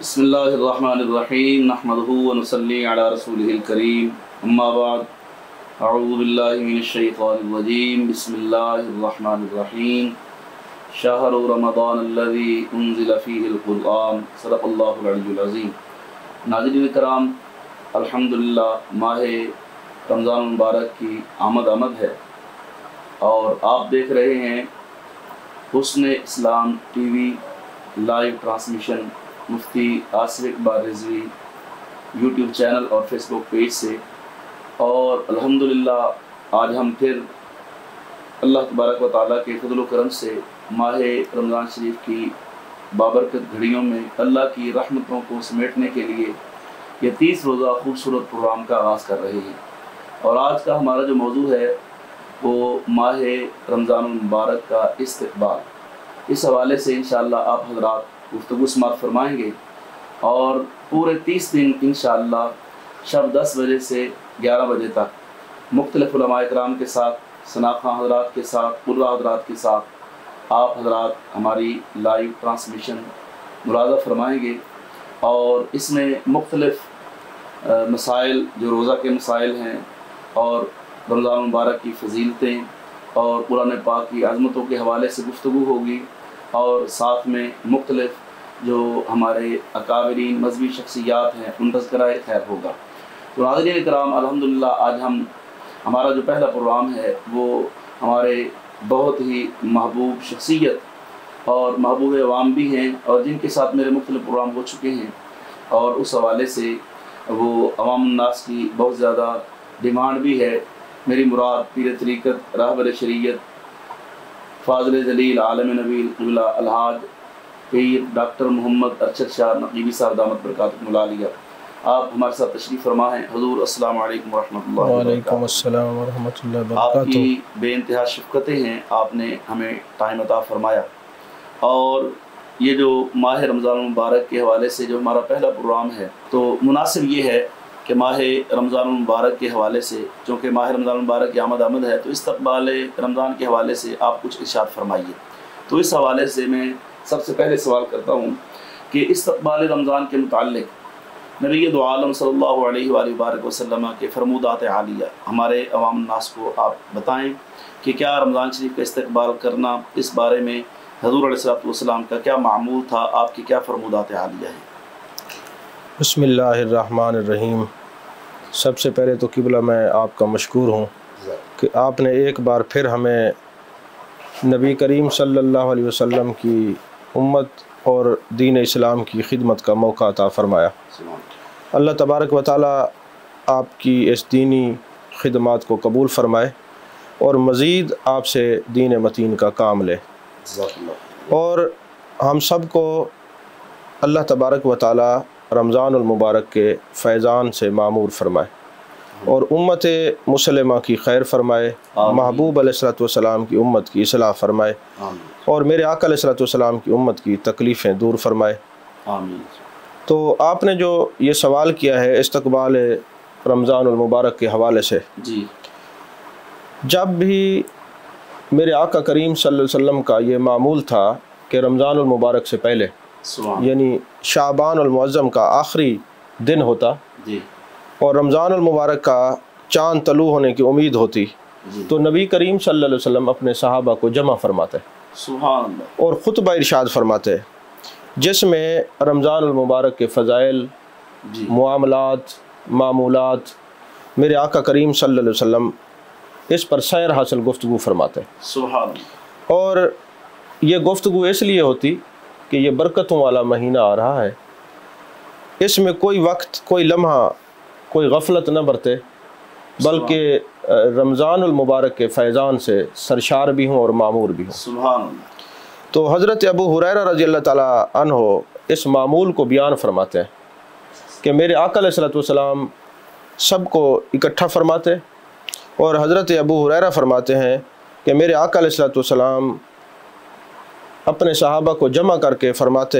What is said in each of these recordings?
بسم اللہ الرحمن الرحیم نحمدہ ونصلی علی رسولہ الکریم اما بعد اعوذ باللہ من الشیطان الرجیم بسم اللہ الرحمن الرحیم شہر رمضان الذی انزل فیہ القرآن صدق اللہ العلی العظیم۔ ناظرین کرام، الحمدللہ ماہ رمضان المبارک کی آمد ہے اور آپ دیکھ رہے ہیں حسن اسلام ٹی وی لائیو ٹرانسمیشن مفتی آصف اقبال رضوی یوٹیوب چینل اور فیس بک پیج سے، اور الحمدللہ آج ہم پھر اللہ تبارک و تعالیٰ کے فضل و کرم سے ماہ رمضان شریف کی بابرکت گھڑیوں میں اللہ کی رحمتوں کو سمیٹنے کے لیے یہ 30 روزہ خوبصورت پروگرام کا آغاز کر رہے ہیں۔ اور آج کا ہمارا جو موضوع ہے وہ ماہ رمضان المبارک کا استقبال، اس حوالے سے انشاءاللہ آپ حضرات گفتگو سماعت فرمائیں گے، اور پورے 30 دن انشاءاللہ شب 10 بجے سے 11 بجے تک مختلف علماء کرام کے ساتھ، شناخواں حضرات کے ساتھ، قراء حضرات کے ساتھ آپ حضرات ہماری لائیو ٹرانسمیشن ملاحظہ فرمائیں گے، اور اس میں مختلف مسائل جو روزہ کے مسائل ہیں اور رمضان مبارک کی فضیلتیں اور قرآن پاک کی عظمتوں کے حوالے سے گفتگو ہوگی، اور ساتھ میں مختلف جو ہمارے اکابرین مذہبی شخصیات ہیں ان تذکرہ خیر ہوگا۔ تو ناظرین کرام، الحمدللہ آج ہمارا جو پہلا پروگرام ہے وہ ہمارے بہت ہی محبوب شخصیت اور محبوب عوام بھی ہیں، اور جن کے ساتھ میرے مختلف پروگرام ہو چکے ہیں، اور اس حوالے سے وہ عوام الناس کی بہت زیادہ ڈیمانڈ بھی ہے۔ میری مراد پیر طریقت راہبر شریعت فاضل جلیل عالم نبی قبلہ الحاج پیر ڈاکٹر محمد ارشد شاہ نقیبی صاحب دامت برکاتہ العالیہ، آپ ہمارے ساتھ تشریف فرما ہیں۔ حضور السلام علیکم ورحمۃ اللہ وبرکاتہ۔ وعلیکم السلام ورحمۃ اللہ وبرکاتہ۔ آپ کی بے انتہا شفقتیں ہیں، آپ نے ہمیں ٹائم عطا فرمایا، اور یہ جو ماہ رمضان المبارک کے حوالے سے جو ہمارا پہلا پروگرام ہے تو مناسب یہ ہے کہ ماہ رمضان المبارک کے حوالے سے، چونکہ ماہ رمضان المبارک کی آمد ہے، تو استقبال رمضان کے حوالے سے آپ کچھ ارشاد فرمائیے۔ تو اس حوالے سے میں سب سے پہلے سوال کرتا ہوں کہ استقبال رمضان کے متعلق نبی دو عالم صلی اللہ علیہ وآلہ وبارک وسلم کے فرمودات عالیہ ہمارے عوام الناس کو آپ بتائیں کہ کیا رمضان شریف کا استقبال کرنا، اس بارے میں حضور علیہ السلام کا کیا معمول تھا، آپ کی کیا فرمودات عالیہ ہیں؟ بسم اللہ الرحمن الرحیم۔ سب سے پہلے تو قبلہ میں آپ کا مشکور ہوں کہ آپ نے ایک بار پھر ہمیں نبی کریم صلی اللہ علیہ وسلم کی امت اور دین اسلام کی خدمت کا موقع عطا فرمایا۔ اللہ تبارک و تعالیٰ آپ کی اس دینی خدمات کو قبول فرمائے اور مزید آپ سے دین متین کا کام لے، اور ہم سب کو اللہ تبارک و تعالیٰ رمضان المبارک کے فیضان سے معمور فرمائے اور امت مسلمہ کی خیر فرمائے، محبوب علیہ السلام کی امت کی اصلاح فرمائے، اور میرے آقا علیہ السلام کی امت کی تکلیفیں دور فرمائے۔ تو آپ نے جو یہ سوال کیا ہے استقبال رمضان المبارک کے حوالے سے، جب بھی میرے آقا کریم صلی اللہ علیہ وسلم کا یہ معمول تھا کہ رمضان المبارک سے پہلے، یعنی شعبان المعظم کا آخری دن ہوتا اور رمضان المبارک کا چاند طلوع ہونے کی امید ہوتی، تو نبی کریم صلی اللہ علیہ وسلم اپنے صحابہ کو جمع فرماتے اور خطبہ ارشاد فرماتے، جس میں رمضان المبارک کے فضائل، معاملات، معمولات میرے آقا کریم صلی اللہ علیہ وسلم اس پر سیر حاصل گفتگو فرماتے، اور یہ گفتگو اس لیے ہوتی کہ یہ برکتوں والا مہینہ آ رہا ہے، اس میں کوئی وقت، کوئی لمحہ، کوئی غفلت نہ برتے، بلکہ رمضان المبارک کے فیضان سے سرشار بھی ہوں اور معمور بھی ہوں۔ تو حضرت ابو ہریرہ رضی اللہ تعالیٰ عنہ اس معمول کو بیان فرماتے ہیں کہ میرے آقا علیہ السلام سب کو اکٹھا فرماتے، اور حضرت ابو ہریرہ فرماتے ہیں کہ میرے آقا علیہ السلام اپنے صحابہ کو جمع کر کے فرماتے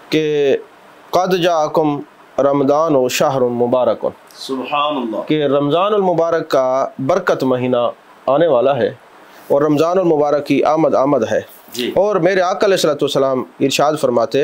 کہ قد جاءکم رمضان و شہر مبارک، سبحان اللہ، کہ رمضان المبارک کا برکت مہینہ آنے والا ہے اور رمضان المبارک کی آمد ہے۔ اور میرے آقا علیہ السلام ارشاد فرماتے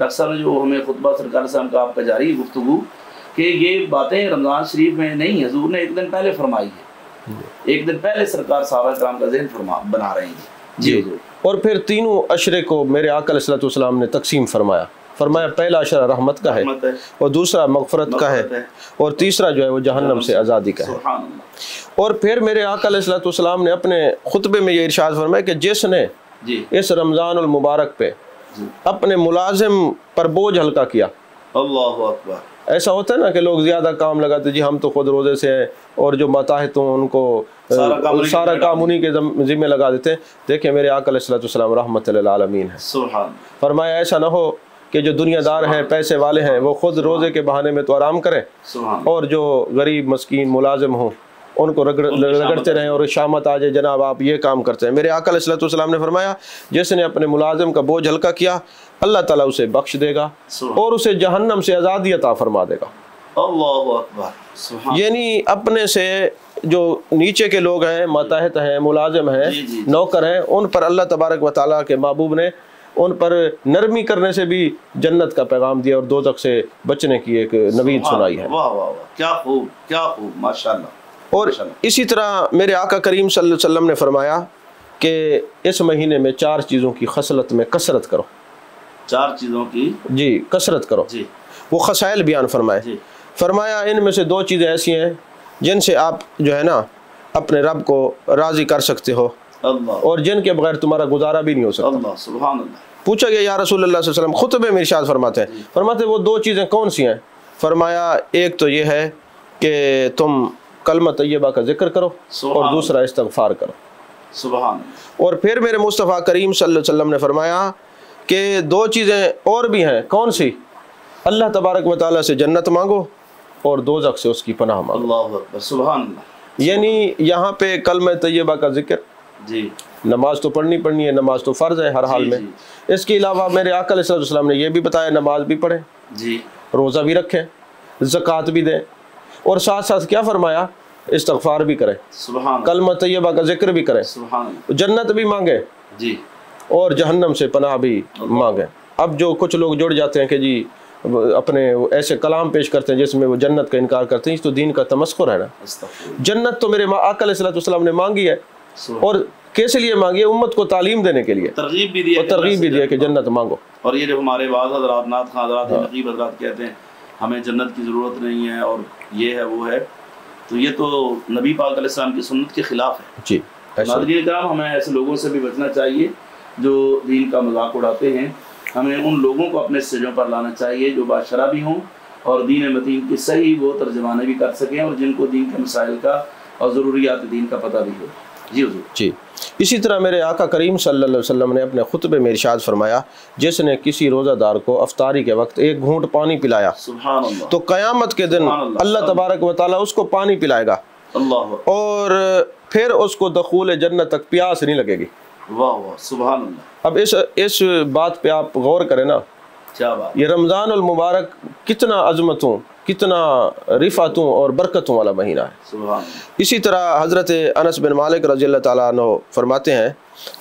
ڈاکٹر صاحب نے جو ہمیں خطبہ سرکار صاحب کا آپ کا جاری گفتگو کہ یہ باتیں رمضان شریف میں نہیں، حضور نے ایک دن پہلے فرمائی ہے، ایک دن پہلے سرکار صحابہ کرام کا ذہن بنا رہے ہیں جی حضور۔ اور پھر تینوں عشرے کو میرے آقا علیہ السلام نے تقسیم فرمایا، پہلا عشرہ رحمت کا ہے اور دوسرا مغفرت کا ہے اور تیسرا جو ہے وہ جہنم سے آزادی کا ہے۔ اور پھر میرے آقا علیہ السلام نے اپنے خطبے میں یہ ارشاد فرمایا کہ جس نے اس رمضان المبارک پہ اپنے ملازم پر بوجھ ہلکا کیا، اللہ اکبر، ایسا ہوتا ہے نا کہ لوگ زیادہ کام لگاتے جی ہم تو خود روزے سے ہیں اور جو ماتحت ہوں ان کو سارا کام انہی کے ذمہ لگا دیتے ہیں۔ دیکھیں میرے آقا علیہ السلام رحمت للعالمین ہے، فرمایا ایسا نہ ہو کہ جو دنیا دار ہیں، پیسے والے ہیں، وہ خود روزے کے بہانے میں تو آرام کریں اور جو غریب مسکین ملازم ہوں ان کو رگڑتے رہیں اور شامت آ جائے جناب آپ یہ کام کرتے ہیں۔ میرے آقا علیہ السلام نے فرمایا جس نے اپنے ملازم کا بوجھ ہلکا کیا اللہ تعالیٰ اسے بخش دے گا اور اسے جہنم سے آزادی عطا فرما دے گا۔ اللہ اکبر، یعنی اپنے سے جو نیچے کے لوگ ہیں، ماتحت ہیں، ملازم ہیں، نوکر ہیں، ان پر اللہ تبارک و تعالیٰ کے محبوب نے ان پر نرمی کرنے سے بھی جنت کا پیغام دیا اور دوزخ سے بچنے کی ایک نوید سنائی ہے۔ واہ واہ واہ، کیا خوب کیا خوب، ماشاءاللہ۔ اور اسی طرح میرے آقا کریم صلی اللہ علیہ وسلم نے فرمایا کہ اس مہینے میں 4 چیزوں کی خصلت میں کثرت کرو، 4 چیزوں کی جی کثرت کرو، وہ خصائل بیان فرمائے۔ فرمایا ان میں سے 2 چیزیں ایسی ہیں جن سے آپ جو ہے نا اپنے رب کو راضی کر سکتے ہو اور جن کے بغیر تمہارا گزارا بھی نہیں ہو سکتا۔ اللہ سبحان اللہ۔ پوچھا گیا یا رسول اللہ صلی اللہ علیہ وسلم، خطبے میں ارشاد فرماتے وہ 2 چیزیں کون سی ہیں؟ فرمایا ایک تو یہ ہے کہ تم کلمہ طیبہ کا ذکر کرو اور دوسرا استغفار کرو۔ سبحان اللہ۔ اور پھر میرے مصطفیٰ کریم صلی اللہ علیہ وسلم نے فرمایا کہ 2 چیزیں اور بھی ہیں، کون سی؟ اللہ تبارک و تعالیٰ سے جنت مانگو اور دوزخ سے اس کی پناہ مانگو۔ اللہ اکبر، سبحان اللہ۔ یعنی یہاں پہ کلمہ طیبہ کا ذکر، جی نماز تو پڑھنی ہے، نماز تو فرض ہے ہر حال میں۔ اس کے علاوہ میرے آقا علیہ السلام نے یہ بھی بتایا نماز بھی پڑھیں، جی روزہ بھی رکھیں، زکوٰۃ بھی دیں اور ساتھ ساتھ کیا فرمایا؟ استغفار بھی کریں، سبحان، کلمہ طیبہ کا ذکر بھی کریں، سبحان، جنت بھی مانگیں جی اور جہنم سے پناہ بھی مانگیں۔ اب جو کچھ لوگ جڑ جاتے ہیں کہ جی اپنے ایسے کلام پیش کرتے ہیں جس میں وہ جنت کا انکار کرتے ہیں، اس تو دین کا تمسخر ہے نا۔ جنت تو میرے آقا علیہ السلام نے مانگی ہے اور کیسے لیے مانگی ہے؟ امت کو تعلیم دینے کے لیے، ترغیب بھی دیا کہ جنت مانگو۔ اور یہ جو ہمارے بعض حضرات نعت خواں حضرات نقیب حضرات کہتے ہیں ہمیں جنت کی ضرورت نہیں ہے اور یہ ہے وہ ہے، تو یہ تو نبی پاک علیہ السلام کی سنت کے خلاف ہے۔ جی ناظرین کرام، ہمیں ایسے لوگوں سے بھی بچنا چاہیے جو دین کا مذاق اڑاتے ہیں۔ ہمیں ان لوگوں کو اپنے سٹیجوں پر لانا چاہیے جو باشرہ بھی ہوں اور دین متین کی صحیح وہ ترجمانے بھی کر سکیں اور جن کو دین کے مسائل کا اور ضروریات دین کا پتہ بھی ہو۔ جی حضور۔ جی اسی طرح میرے آقا کریم صلی اللہ علیہ وسلم نے اپنے خطبے میں ارشاد فرمایا جس نے کسی روزہ دار کو افطاری کے وقت 1 گھونٹ پانی پلایا سبحان اللہ، تو قیامت کے دن اللہ تبارک و تعالیٰ اس کو پانی پلائے گا اللہ، اور پھر اس کو دخول جنت تک پیاس نہیں لگے گی۔ واہ واہ، سبحان اللہ۔ اب اس بات پہ آپ غور کریں نا، کیا بات، یہ رمضان المبارک کتنا عظمتوں، کتنا رفعتوں اور برکتوں والا مہینہ ہے۔ سبحان اللہ۔ اسی طرح حضرت انس بن مالک رضی اللہ تعالیٰ عنہ فرماتے ہیں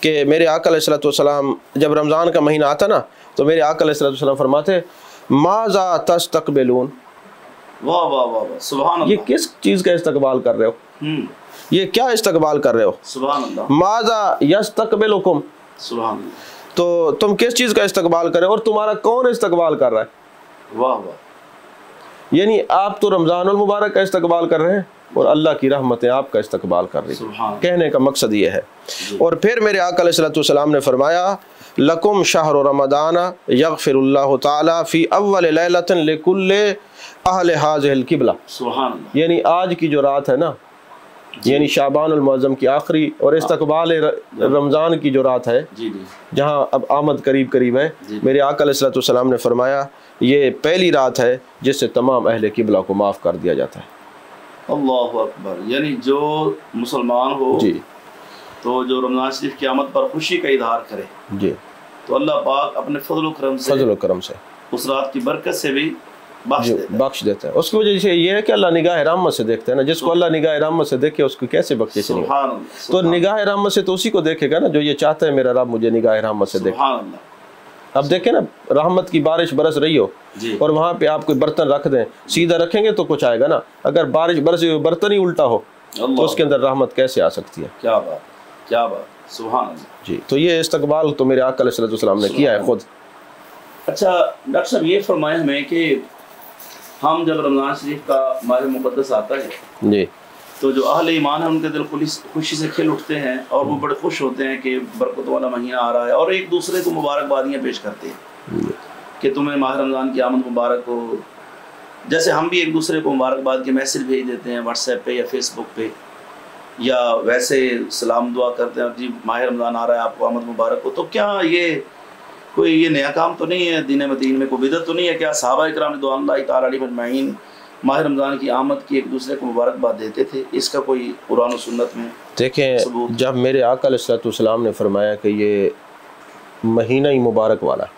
کہ میرے آقا علیہ السلام جب رمضان کا مہینہ آتا نا تو میرے آقا علیہ السلام فرماتے ماذا تستقبلون، واہ واہ واہ، سبحان اللہ، یہ کس چیز کا استقبال کر رہے ہو؟ یہ کیا استقبال کر رہے ہو؟ سبحان اللہ۔ ماذا یستقبلکم، سبحان اللہ، تو تم کس چیز کا استقبال کر رہے ہو اور تمہارا کون استقبال کر رہا ہے؟ واہ واہ، یعنی آپ تو رمضان المبارک کا استقبال کر رہے ہیں اور اللہ کی رحمتیں آپ کا استقبال کر رہی ہیں۔ کہنے کا مقصد یہ ہے۔ اور پھر میرے آقا علیہ السلام نے فرمایا لکم شہر رمضان یغفر اللہ تعالی فی اول لیلۃ لکل اہل ھذہ القبلہ، سبحان اللہ، یعنی آج کی جو رات ہے نا، یعنی شعبان المعظم کی آخری اور استقبال رمضان کی جو رات ہے جہاں اب آمد قریب ہے، میرے آقا علیہ السلام نے فرمایا یہ پہلی رات ہے جس سے تمام اہل قبلہ کو معاف کر دیا جاتا ہے۔ اللہ اکبر، یعنی جو مسلمان ہو جی تو جو رمضان شریف کی آمد پر خوشی کا اظہار کرے جی تو اللہ پاک اپنے فضل و کرم سے اس رات کی برکت سے بھی بخش دیتا ہے۔ اس کی وجہ سے یہ ہے کہ اللہ نگاہ رحمت سے دیکھتا ہے نا، جس کو اللہ نگاہ رحمت سے دیکھے اس کو کیسے بخشش نہیں ہوگی؟ تو نگاہ رحمت سے تو اسی کو دیکھے گا نا جو یہ چاہتا ہے میرا رب مجھے نگاہ رحمت سے دیکھے۔ اب دیکھیں نا رحمت کی بارش برس رہی ہو اور وہاں پہ آپ کوئی برتن رکھ دیں، سیدھا رکھیں گے تو کچھ آئے گا نا، اگر بارش برسی ہوئی برتن ہی الٹا ہو تو اس کے اندر رحمت کیسے آ سکتی ہے؟ کیا بات، کیا بات، سبحان اللہ۔ جی تو یہ استقبال تو میرے آقا علیہ السلام نے کیا ہے خود۔ اچھا ڈاکٹر صاحب یہ فرمائیں ہمیں کہ ہم جب رمضان شریف کا ماہ مقدس آتا ہے جی تو جو اہل ایمان ہیں ان کے دل خوشی سے کھل اٹھتے ہیں اور وہ بڑے خوش ہوتے ہیں کہ برکت والا مہینہ آ رہا ہے، اور ایک دوسرے کو مبارکبادیاں پیش کرتے ہیں کہ تمہیں ماہ رمضان کی آمد مبارک ہو۔ جیسے ہم بھی ایک دوسرے کو مبارکباد کے میسج بھیج دیتے ہیں واٹس ایپ پہ یا فیس بک پہ، یا ویسے سلام دعا کرتے ہیں جی ماہ رمضان آ رہا ہے آپ کو آمد مبارک ہو۔ تو کیا یہ کوئی یہ نیا کام تو نہیں ہے دین متین میں، کوئی بدعت تو نہیں ہے؟ کیا صحابہ کرام رضوان اللہ تعالیٰ علیہم اجمعین ماہ رمضان کی آمد کی ایک دوسرے کو مبارکباد دیتے تھے؟ اس کا کوئی قرآن و سنت میں دیکھیں جب میرے آقا علیہ السلام نے فرمایا کہ یہ مہینہ ہی مبارک والا ہے،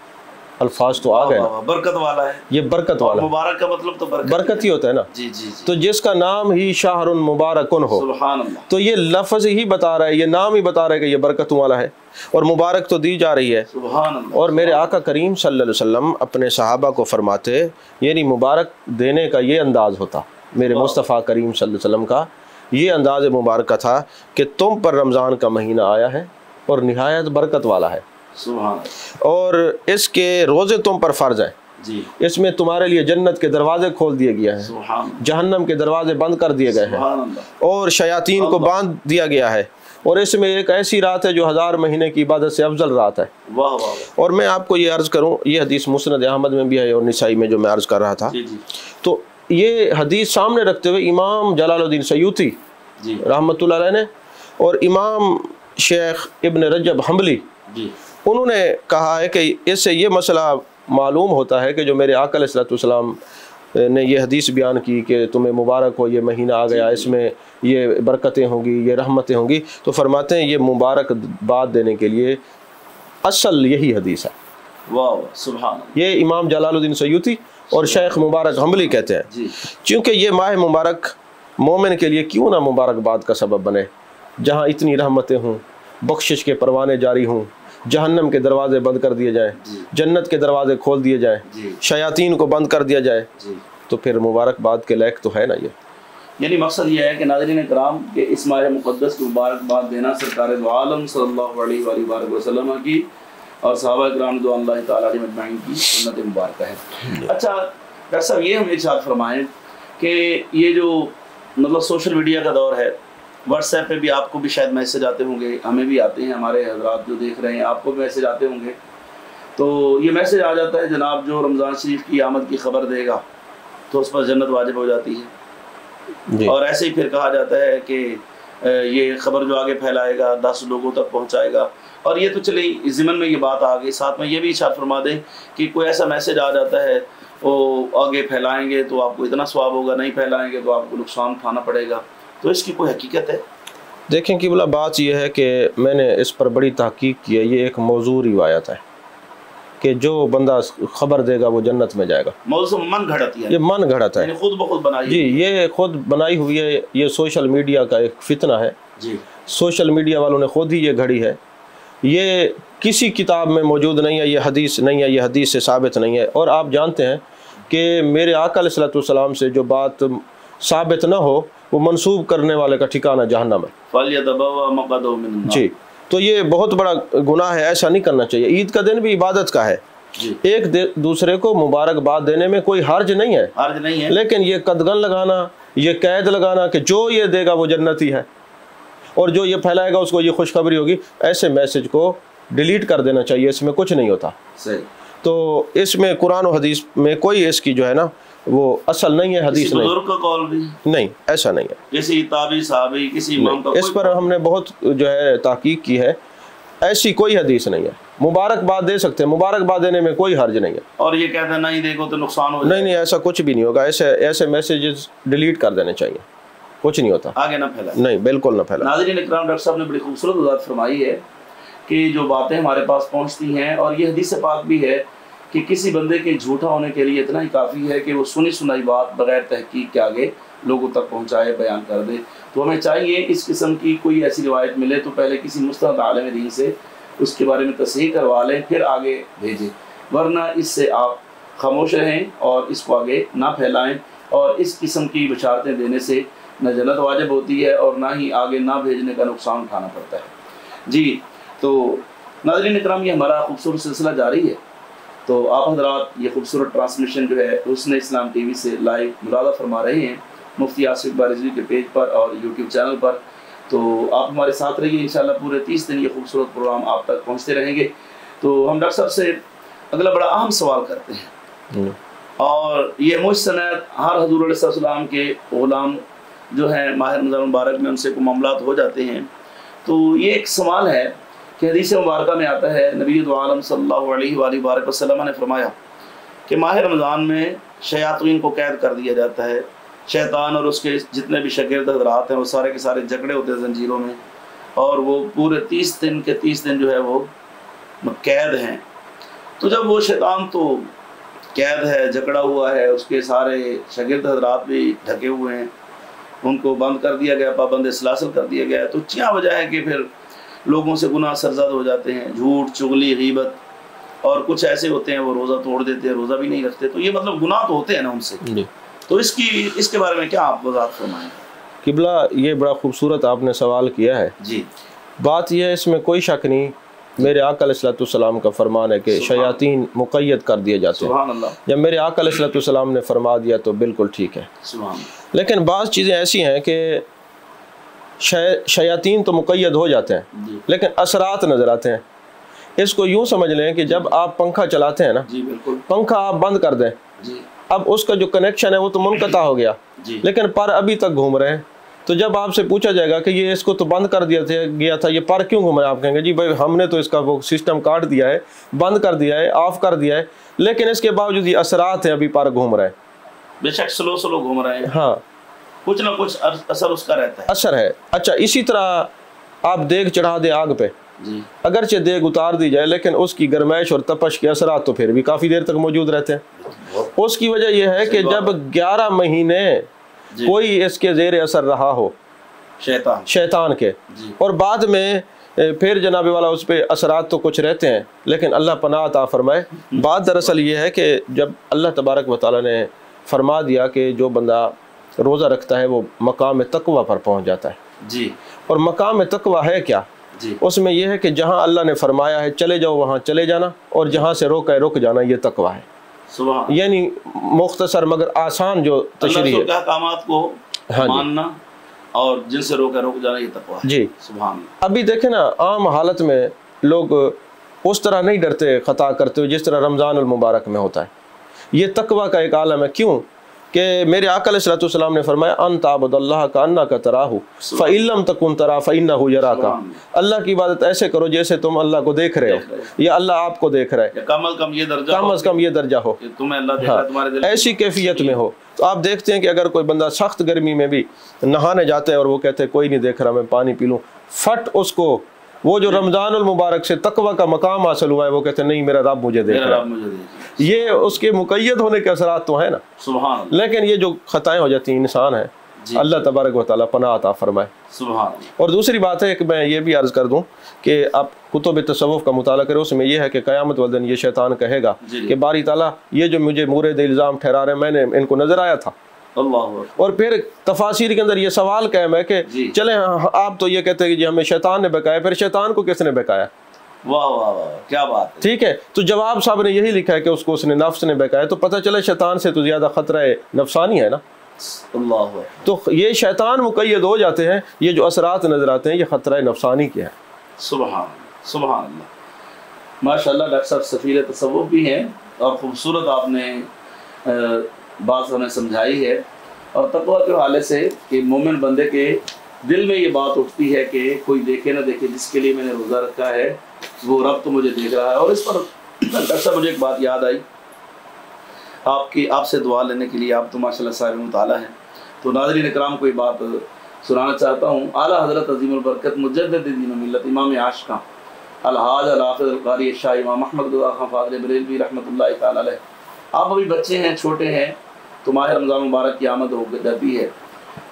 الفاظ تو آ گئے نا، برکت والا ہے، یہ برکت والا، مبارک کا مطلب تو برکت ہی ہوتا ہے نا۔ جی جی تو جس کا نام ہی شہر مبارکن ہو، سبحان اللہ، تو یہ لفظ ہی بتا رہا ہے، یہ نام ہی بتا رہا ہے کہ یہ برکت والا ہے اور مبارک تو دی جا رہی ہے۔ سبحان اللہ۔ اور میرے آقا کریم صلی اللہ علیہ وسلم اپنے صحابہ کو فرماتے یعنی مبارک دینے کا یہ انداز ہوتا، میرے مصطفیٰ کریم صلی اللہ علیہ وسلم کا یہ انداز مبارکہ تھا کہ تم پر رمضان کا مہینہ آیا ہے اور نہایت برکت والا ہے، سبحان اللہ، اور اس کے روزے تم پر فرض ہیں، جی اس میں تمہارے لیے جنت کے دروازے کھول دیے گئے ہیں، سبحان اللہ، جہنم کے دروازے بند کر دیے گئے ہیں، سبحان اللہ، اور شیاطین کو باندھ دیا گیا ہے، اور اس میں ایک ایسی رات ہے جو 1000 مہینے کی عبادت سے افضل رات ہے۔ واہ واہ۔ اور میں آپ کو یہ عرض کروں، یہ حدیث مسند احمد میں بھی ہے اور نسائی میں جو میں عرض کر رہا تھا، جی جی تو یہ حدیث سامنے رکھتے ہوئے امام جلال الدین سیوطی جی رحمۃ اللہ علیہ نے اور امام شیخ ابن رجب حنبلی جی انہوں نے کہا ہے کہ اس سے یہ مسئلہ معلوم ہوتا ہے کہ جو میرے آقا علیہ السلام نے یہ حدیث بیان کی کہ تمہیں مبارک ہو، یہ مہینہ آ گیا، اس میں یہ برکتیں ہوں گی، یہ رحمتیں ہوں گی، تو فرماتے ہیں یہ مبارک باد دینے کے لیے اصل یہی حدیث ہے۔ واہ سبحان اللہ۔ یہ امام جلال الدین سیوطی اور شیخ مبارک حنبلی کہتے ہیں جی چونکہ یہ ماہ مبارک مومن کے لیے کیوں نہ مبارک باد کا سبب بنے، جہاں اتنی رحمتیں ہوں، بخشش کے پروانے جاری ہوں، جہنم کے دروازے بند کر دیے جائیں، جنت کے دروازے کھول دیے جائیں، شیاطین کو بند کر دیا جائے، تو پھر مبارک باد کے لائق تو ہے نا یہ۔ یعنی مقصد یہ ہے کہ ناظرین کرام کہ اس ماہ مقدس کو مبارکباد دینا سرکار دو عالم صلی اللہ علیہ وآلہ وسلم کی اور صحابہ کرام رضوان اللہ تعالیٰ علیہم اجمعین کی سنت مبارکہ ہے۔ اچھا ڈاکٹر صاحب یہ ہمیں ارشاد فرمائیں کہ یہ جو مطلب سوشل میڈیا کا دور ہے، واٹس ایپ پہ بھی آپ کو بھی شاید میسج آتے ہوں گے، ہمیں بھی آتے ہیں، ہمارے حضرات جو دیکھ رہے ہیں آپ کو بھی میسج آتے ہوں گے، تو یہ میسج آ جاتا ہے جناب جو رمضان شریف کی آمد کی خبر دے گا تو اس پر جنت واجب ہو جاتی ہے، اور ایسے ہی پھر کہا جاتا ہے کہ یہ خبر جو آگے پھیلائے گا 10 لوگوں تک پہنچائے گا، اور یہ تو چلے ضمن میں یہ بات آ گئی، ساتھ میں یہ بھی ارشاد فرما دیں کہ کوئی ایسا میسج آ جاتا ہے وہ آگے پھیلائیں گے تو آپ کو اتنا ثواب ہوگا، نہیں پھیلائیں گے تو آپ کو نقصان اٹھانا پڑے گا، تو اس کی کوئی حقیقت ہے؟ دیکھیں قبلہ بات یہ ہے کہ میں نے اس پر بڑی تحقیق کی ہے، یہ ایک موضوع روایت ہے کہ جو بندہ خبر دے گا وہ جنت میں جائے گا۔ موضوع من گھڑت ہے، یہ من گھڑت ہے، یعنی خود بخود بنائی، جی یہ خود بنائی ہوئی ہے، یہ سوشل میڈیا کا ایک فتنہ ہے، جی سوشل میڈیا والوں نے خود ہی یہ گھڑی ہے، یہ کسی کتاب میں موجود نہیں ہے، یہ حدیث نہیں ہے، یہ حدیث سے ثابت نہیں ہے، اور آپ جانتے ہیں کہ میرے آقا علیہ السلام سے جو بات ثابت نہ ہو وہ منسوب کرنے والے کا ٹھکانہ جہنم ہے۔ فَلْيَتَبَوَّأْ مَقْعَدَهُ مِنَ النَّارِ۔ جی تو یہ بہت بڑا گناہ ہے، ایسا نہیں کرنا چاہیے۔ عید کا دن بھی عبادت کا ہے، ایک دوسرے کو مبارکباد دینے میں کوئی حرج نہیں ہے، حرج نہیں ہے، لیکن یہ قدغن لگانا، یہ قید لگانا کہ جو یہ دے گا وہ جنتی ہے اور جو یہ پھیلائے گا اس کو یہ خوشخبری ہوگی، ایسے میسج کو ڈیلیٹ کر دینا چاہیے، اس میں کچھ نہیں ہوتا۔ صحیح۔ تو اس میں قرآن و حدیث میں کوئی اس کی جو ہے نا وہ اصل نہیں ہے، حدیث نہیں، بزرگ کا قول بھی نہیں، ایسا نہیں ہے، کسی تابعی صحابی کسی امام کا، اس پر ہم نے بہت جو ہے تحقیق کی ہے، ایسی کوئی حدیث نہیں ہے۔ مبارکباد دے سکتے ہیں، مبارکباد دینے میں کوئی حرج نہیں ہے، اور یہ کہتے ہیں نہیں دیکھو تو نقصان ہو جائے، نہیں ایسا کچھ بھی نہیں ہوگا، ایسے میسیجز ڈیلیٹ کر دینے چاہیے، کچھ نہیں ہوتا، آگے نہ پھیلا، نہیں بالکل نہ پھیلا۔ ناظرین اکرام ڈاکٹر صاحب نے بڑی خوبصورت وضاحت فرمائی ہے کہ جو باتیں ہمارے پاس پہنچتی ہیں، اور یہ حدیث پاک بھی ہے کہ کسی بندے کے جھوٹا ہونے کے لیے اتنا ہی کافی ہے کہ وہ سنی سنائی بات بغیر تحقیق کے آگے لوگوں تک پہنچائے، بیان کر دے۔ تو ہمیں چاہیے اس قسم کی کوئی ایسی روایت ملے تو پہلے کسی مستند عالم دین سے اس کے بارے میں تصحیح کروا لیں پھر آگے بھیجیں، ورنہ اس سے آپ خاموش رہیں اور اس کو آگے نہ پھیلائیں، اور اس قسم کی بشارتیں دینے سے نہ جنت واجب ہوتی ہے اور نہ ہی آگے نہ بھیجنے کا نقصان اٹھانا پڑتا ہے۔ جی تو ناظرین اکرام، یہ ہمارا خوبصورت سلسلہ جاری ہے، تو آپ حضرات یہ خوبصورت ٹرانسمیشن جو ہے حسن اسلام ٹی وی سے لائیو مشاہدہ فرما رہے ہیں مفتی آصف اقبال رضوی کے پیج پر اور یوٹیوب چینل پر، تو آپ ہمارے ساتھ رہیے، انشاءاللہ پورے 30 دن یہ خوبصورت پروگرام آپ تک پہنچتے رہیں گے۔ تو ہم ڈاکٹر صاحب سے اگلا بڑا اہم سوال کرتے ہیں، اور یہ مجھ سنت ہر حضور علیہ السلام کے غلام جو ہیں ماہ رمضان مبارک میں ان سے کوئی معاملات ہو جاتے ہیں، تو یہ ایک سوال ہے کہ حدیث مبارکہ میں آتا ہے نبی دو عالم صلی اللہ علیہ وآلہ وسلم نے فرمایا کہ ماہ رمضان میں شیاطین کو قید کر دیا جاتا ہے، شیطان اور اس کے جتنے بھی شاگرد حضرات ہیں وہ سارے کے سارے جکڑے ہوتے ہیں زنجیروں میں، اور وہ پورے 30 دن کے 30 دن جو ہے وہ قید ہیں۔ تو جب وہ شیطان تو قید ہے، جکڑا ہوا ہے، اس کے سارے شاگرد حضرات بھی ڈھکے ہوئے ہیں، ان کو بند کر دیا گیا، پابند سلاسل کر دیا گیا، تو کیا وجہ ہے کہ پھر لوگوں سے گناہ سرزد ہو جاتے ہیں، جھوٹ، چغلی، غیبت، اور کچھ ایسے ہوتے ہیں وہ روزہ توڑ دیتے ہیں، روزہ بھی نہیں رکھتے، تو یہ مطلب گناہ تو ہوتے ہیں نا ان سے، تو اس کے بارے میں کیا آپ وضاحت فرمائیں؟ قبلہ یہ بڑا خوبصورت آپ نے سوال کیا ہے۔ جی، بات یہ ہے، اس میں کوئی شک نہیں، میرے آقا علیہ السلام کا فرمان ہے کہ شیاطین مقید کر دیے جاتے ہیں۔ سبحان اللہ۔ جب میرے آقا علیہ السلام نے فرما دیا تو بالکل ٹھیک ہے۔ سبحان اللہ۔ لیکن بعض چیزیں ایسی ہیں کہ شیاطین تو مقید ہو جاتے ہیں لیکن اثرات نظر آتے ہیں۔ اس کو یوں سمجھ لیں کہ جب آپ پنکھا چلاتے ہیں نا، پنکھا آپ بند کر دیں، اب اس کا جو کنیکشن ہے وہ تو منقطع ہو گیا، لیکن پر ابھی تک گھوم رہے ہیں۔ تو جب آپ سے پوچھا جائے گا کہ یہ اس کو تو بند کر دیا گیا تھا، یہ پر کیوں گھوم رہا ہے، آپ کہیں گے جی بھائی ہم نے تو اس کا وہ سسٹم کاٹ دیا ہے، بند کر دیا ہے، آف کر دیا ہے، لیکن اس کے باوجود یہ اثرات ہیں، ابھی پر گھوم رہے ہیں، بے شک سلو گھوم رہے ہیں، ہاں کچھ نہ کچھ اثر اس کا رہتا ہے، اثر ہے۔ اچھا، اسی طرح آپ دیگ چڑھا دیں آگ پہ، اگرچہ دیگ اتار دی جائے لیکن اس کی گرمائش اور تپش کے اثرات تو پھر بھی کافی دیر تک موجود رہتے ہیں۔ اس کی وجہ یہ ہے کہ جب 11 مہینے کوئی اس کے زیر اثر رہا ہو شیطان کے، اور بعد میں پھر جناب والا اس پہ اثرات تو کچھ رہتے ہیں، لیکن اللہ پناہ عطا فرمائے، بات دراصل یہ ہے کہ جب اللہ تبارک و تعالیٰ نے فرما دیا کہ جو بندہ روزہ رکھتا ہے وہ مقام تقوی پر پہنچ جاتا ہے، جی، اور مقام تقوی ہے کیا؟ اس میں یہ ہے کہ جہاں اللہ نے فرمایا ہے چلے جاؤ وہاں چلے جانا، اور جہاں سے روکا ہے رک جانا، یہ تقوی ہے۔ یعنی مختصر مگر آسان جو تشریح ہے، اللہ کے احکامات کو ماننا اور جن سے روکا رک جانا، یہ تقوی ہے۔ جی، سبحان اللہ۔ ابھی دیکھیں نا، عام حالت میں لوگ اس طرح نہیں ڈرتے خطا کرتے ہوئے جس طرح رمضان المبارک میں ہوتا ہے۔ یہ تقوی کا ایک عالم ہے، کیوں کہ میرے آقا علیہ السلام نے فرمایا ان تعبد اللہ کأنک تراہ فإن لم تکن تراہ فإنہ یراک، اللہ کی عبادت ایسے کرو جیسے تم اللہ کو دیکھ رہے ہو یا اللہ آپ کو دیکھ رہا ہے، کم از کم یہ درجہ ہو، ایسی کیفیت میں ہو۔ تو آپ دیکھتے ہیں کہ اگر کوئی بندہ سخت گرمی میں بھی نہانے جاتا ہے اور وہ کہتے ہیں کوئی نہیں دیکھ رہا، میں پانی پی لوں، فٹ اس کو وہ جو رمضان المبارک سے تقوی کا مقام حاصل ہوا ہے، وہ کہتے ہیں نہیں میرا رب مجھے دیکھ رہا ہے۔ یہ اس کے مقید ہونے کے اثرات تو ہیں نا، سبحان، لیکن یہ جو خطائیں ہو جاتی ہیں انسان ہے، اللہ تبارک و تعالیٰ پناہ عطا فرمائے، سبحان۔ اور دوسری بات ہے کہ میں یہ بھی عرض کر دوں کہ آپ کتب تصوف کا مطالعہ کریں، اس میں یہ ہے کہ قیامت والدن یہ شیطان کہے گا کہ باری تعالیٰ یہ جو مجھے مورد الزام ٹھہرا رہے ہیں میں نے ان کو نظر آیا تھا، اور پھر تفاسیر کے اندر یہ سوال قائم ہے کہ چلیں آپ تو یہ کہتے ہیں کہ جی ہمیں شیطان نے بہکایا، پھر شیطان کو کس نے بہکایا؟ واہ واہ واہ، کیا بات ہے، ٹھیک ہے۔ تو جواب صاحب نے یہی لکھا ہے کہ اس کو اس نے نفس نے بہکایا، تو پتہ چلا شیطان سے تو زیادہ خطرہ نفسانی ہے نا، اللہ۔ تو یہ شیطان مقید ہو جاتے ہیں، یہ جو اثرات نظر آتے ہیں یہ خطرہ نفسانی کیا ہے، سبحان سبحان اللہ۔ ماشاء اللہ ڈاکٹر صاحب سفیر تصوف بھی ہیں، اور خوبصورت آپ نے بات ہمیں سمجھائی ہے، اور تقوی کے حوالے سے کہ مومن بندے کے دل میں یہ بات اٹھتی ہے کہ کوئی دیکھے نہ دیکھے، جس کے لیے میں نے روزہ رکھا ہے وہ رب تو مجھے دیکھ رہا ہے۔ اور اس پر ڈاکٹر صاحب مجھے ایک بات یاد آئی، آپ سے دعا لینے کے لیے، آپ تو ماشاءاللہ صاحب مطالعہ ہیں، تو ناظرین اکرام کو یہ بات سنانا چاہتا ہوں۔ اعلیٰ حضرت عظیم البرکت مجدد دین و ملت امام عاشقاں الحاج الحافظ القاری شاہ امام احمد رضا خان فاضل بریلوی رحمۃ اللہ تعالی علیہ، آپ ابھی بچے ہیں، چھوٹے ہیں، تو ماہ رمضان مبارک کی آمد ہو جاتی ہے،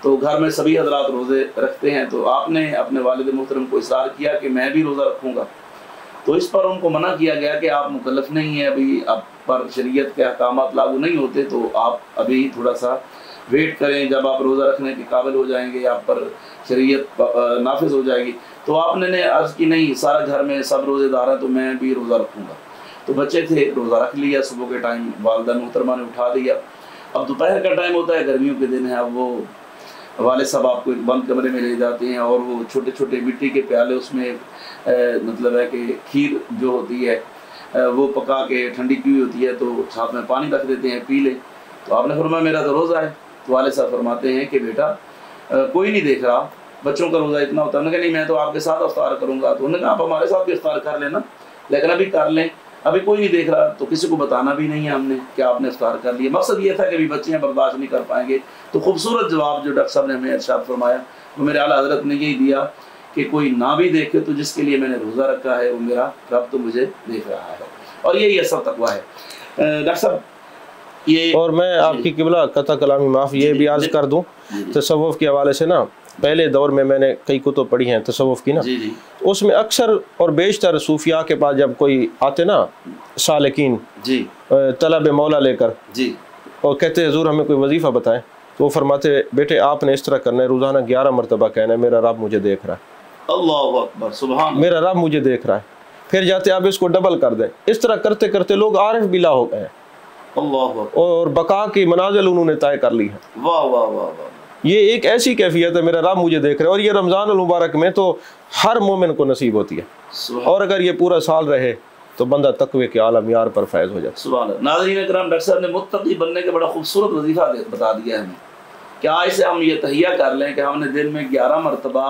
تو گھر میں سبھی حضرات روزے رکھتے ہیں، تو آپ نے اپنے والد محترم کو اصرار کیا کہ میں بھی روزہ رکھوں گا، تو اس پر ان کو منع کیا گیا کہ آپ مکلف نہیں ہیں، ابھی آپ پر شریعت کے احکامات لاگو نہیں ہوتے، تو آپ ابھی تھوڑا سا ویٹ کریں، جب آپ روزہ رکھنے کے قابل ہو جائیں گے، آپ پر شریعت نافذ ہو جائے گی۔ تو آپ نے عرض کی نہیں، سارا گھر میں سب روزے دار ہیں تو میں بھی روزہ رکھوں گا۔ تو بچے تھے، روزہ رکھ لیا، صبح کے ٹائم والدہ محترمہ نے اٹھا دیا۔ اب دوپہر کا ٹائم ہوتا ہے، گرمیوں کے دن ہے، اب وہ والد صاحب آپ کو ایک بند کمرے میں لے جاتے ہیں اور وہ چھوٹے چھوٹے مٹی کے پیالے، اس میں مطلب ہے کہ کھیر جو ہوتی ہے وہ پکا کے ٹھنڈی کی ہوئی ہوتی ہے، تو ساتھ میں پانی رکھ دیتے ہیں، پی لیں۔ تو آپ نے فرمایا میرا تو روزہ ہے۔ تو والد صاحب فرماتے ہیں کہ بیٹا کوئی نہیں دیکھ رہا، بچوں کا روزہ اتنا ہوتا ہے۔ انہوں نے کہا نہیں، میں تو آپ کے ساتھ افطار کروں گا۔ تو انہوں نے کہا آپ ہمارے ساتھ بھی افطار کر لینا، لیکن ابھی کر لیں، ابھی کوئی نہیں دیکھ رہا۔ تو کسی کو بتانا بھی نہیں ہے ہم نے کہ آپ نے افطار کر لیا۔ مقصد یہ تھا کہ بچے برداشت نہیں کر پائیں گے۔ تو خوبصورت جواب جو ڈاکٹر صاحب نے ہمیں ارشاد فرمایا وہ میرے اعلیٰ حضرت نے یہی دیا کہ کوئی نہ بھی دیکھے تو جس کے لیے میں نے روزہ رکھا ہے وہ میرا رب تو مجھے دیکھ رہا ہے، اور یہی اصل تقویٰ ہے۔ ڈاکٹر صاحب یہ، اور میں آپ کی قبلہ قطع کلامی معاف یہ بھی عرض کر دوں، تصوف کے حوالے سے نا پہلے دور میں نے کئی کتب پڑھی ہیں تصوف کی نا، اس میں اکثر اور بیشتر صوفیاء کے پاس جب کوئی آتے نا سالکین طلب مولا لے کر اور کہتے حضور ہمیں کوئی وظیفہ بتائیں، تو وہ فرماتے بیٹے آپ نے اس طرح کرنا ہے، روزانہ 11 مرتبہ کہنا ہے میرا رب مجھے دیکھ رہا ہے، اللہ اکبر، سبحان، میرا رب مجھے دیکھ رہا ہے۔ پھر جاتے آپ اس کو ڈبل کر دیں، اس طرح کرتے کرتے لوگ عارف بلا ہو گئے ہیں، اللہ اور بقا کی منازل انہوں نے طے کر لی ہے۔ واہ واہ واہ واہ، یہ ایک ایسی کیفیت ہے میرا رب مجھے دیکھ رہا ہے، اور یہ رمضان المبارک میں تو ہر مومن کو نصیب ہوتی ہے، اور اگر یہ پورا سال رہے تو بندہ تقوی کے اعلیٰ معیار پر فائز ہو جاتا ہے۔ سبحان اللہ۔ ناظرین کرام، ڈاکٹر صاحب نے متقی بننے کا بڑا خوبصورت وظیفہ بتا دیا ہے ہمیں۔ کیا اسے ہم یہ تہیہ کر لیں کہ ہم نے دن میں 11 مرتبہ،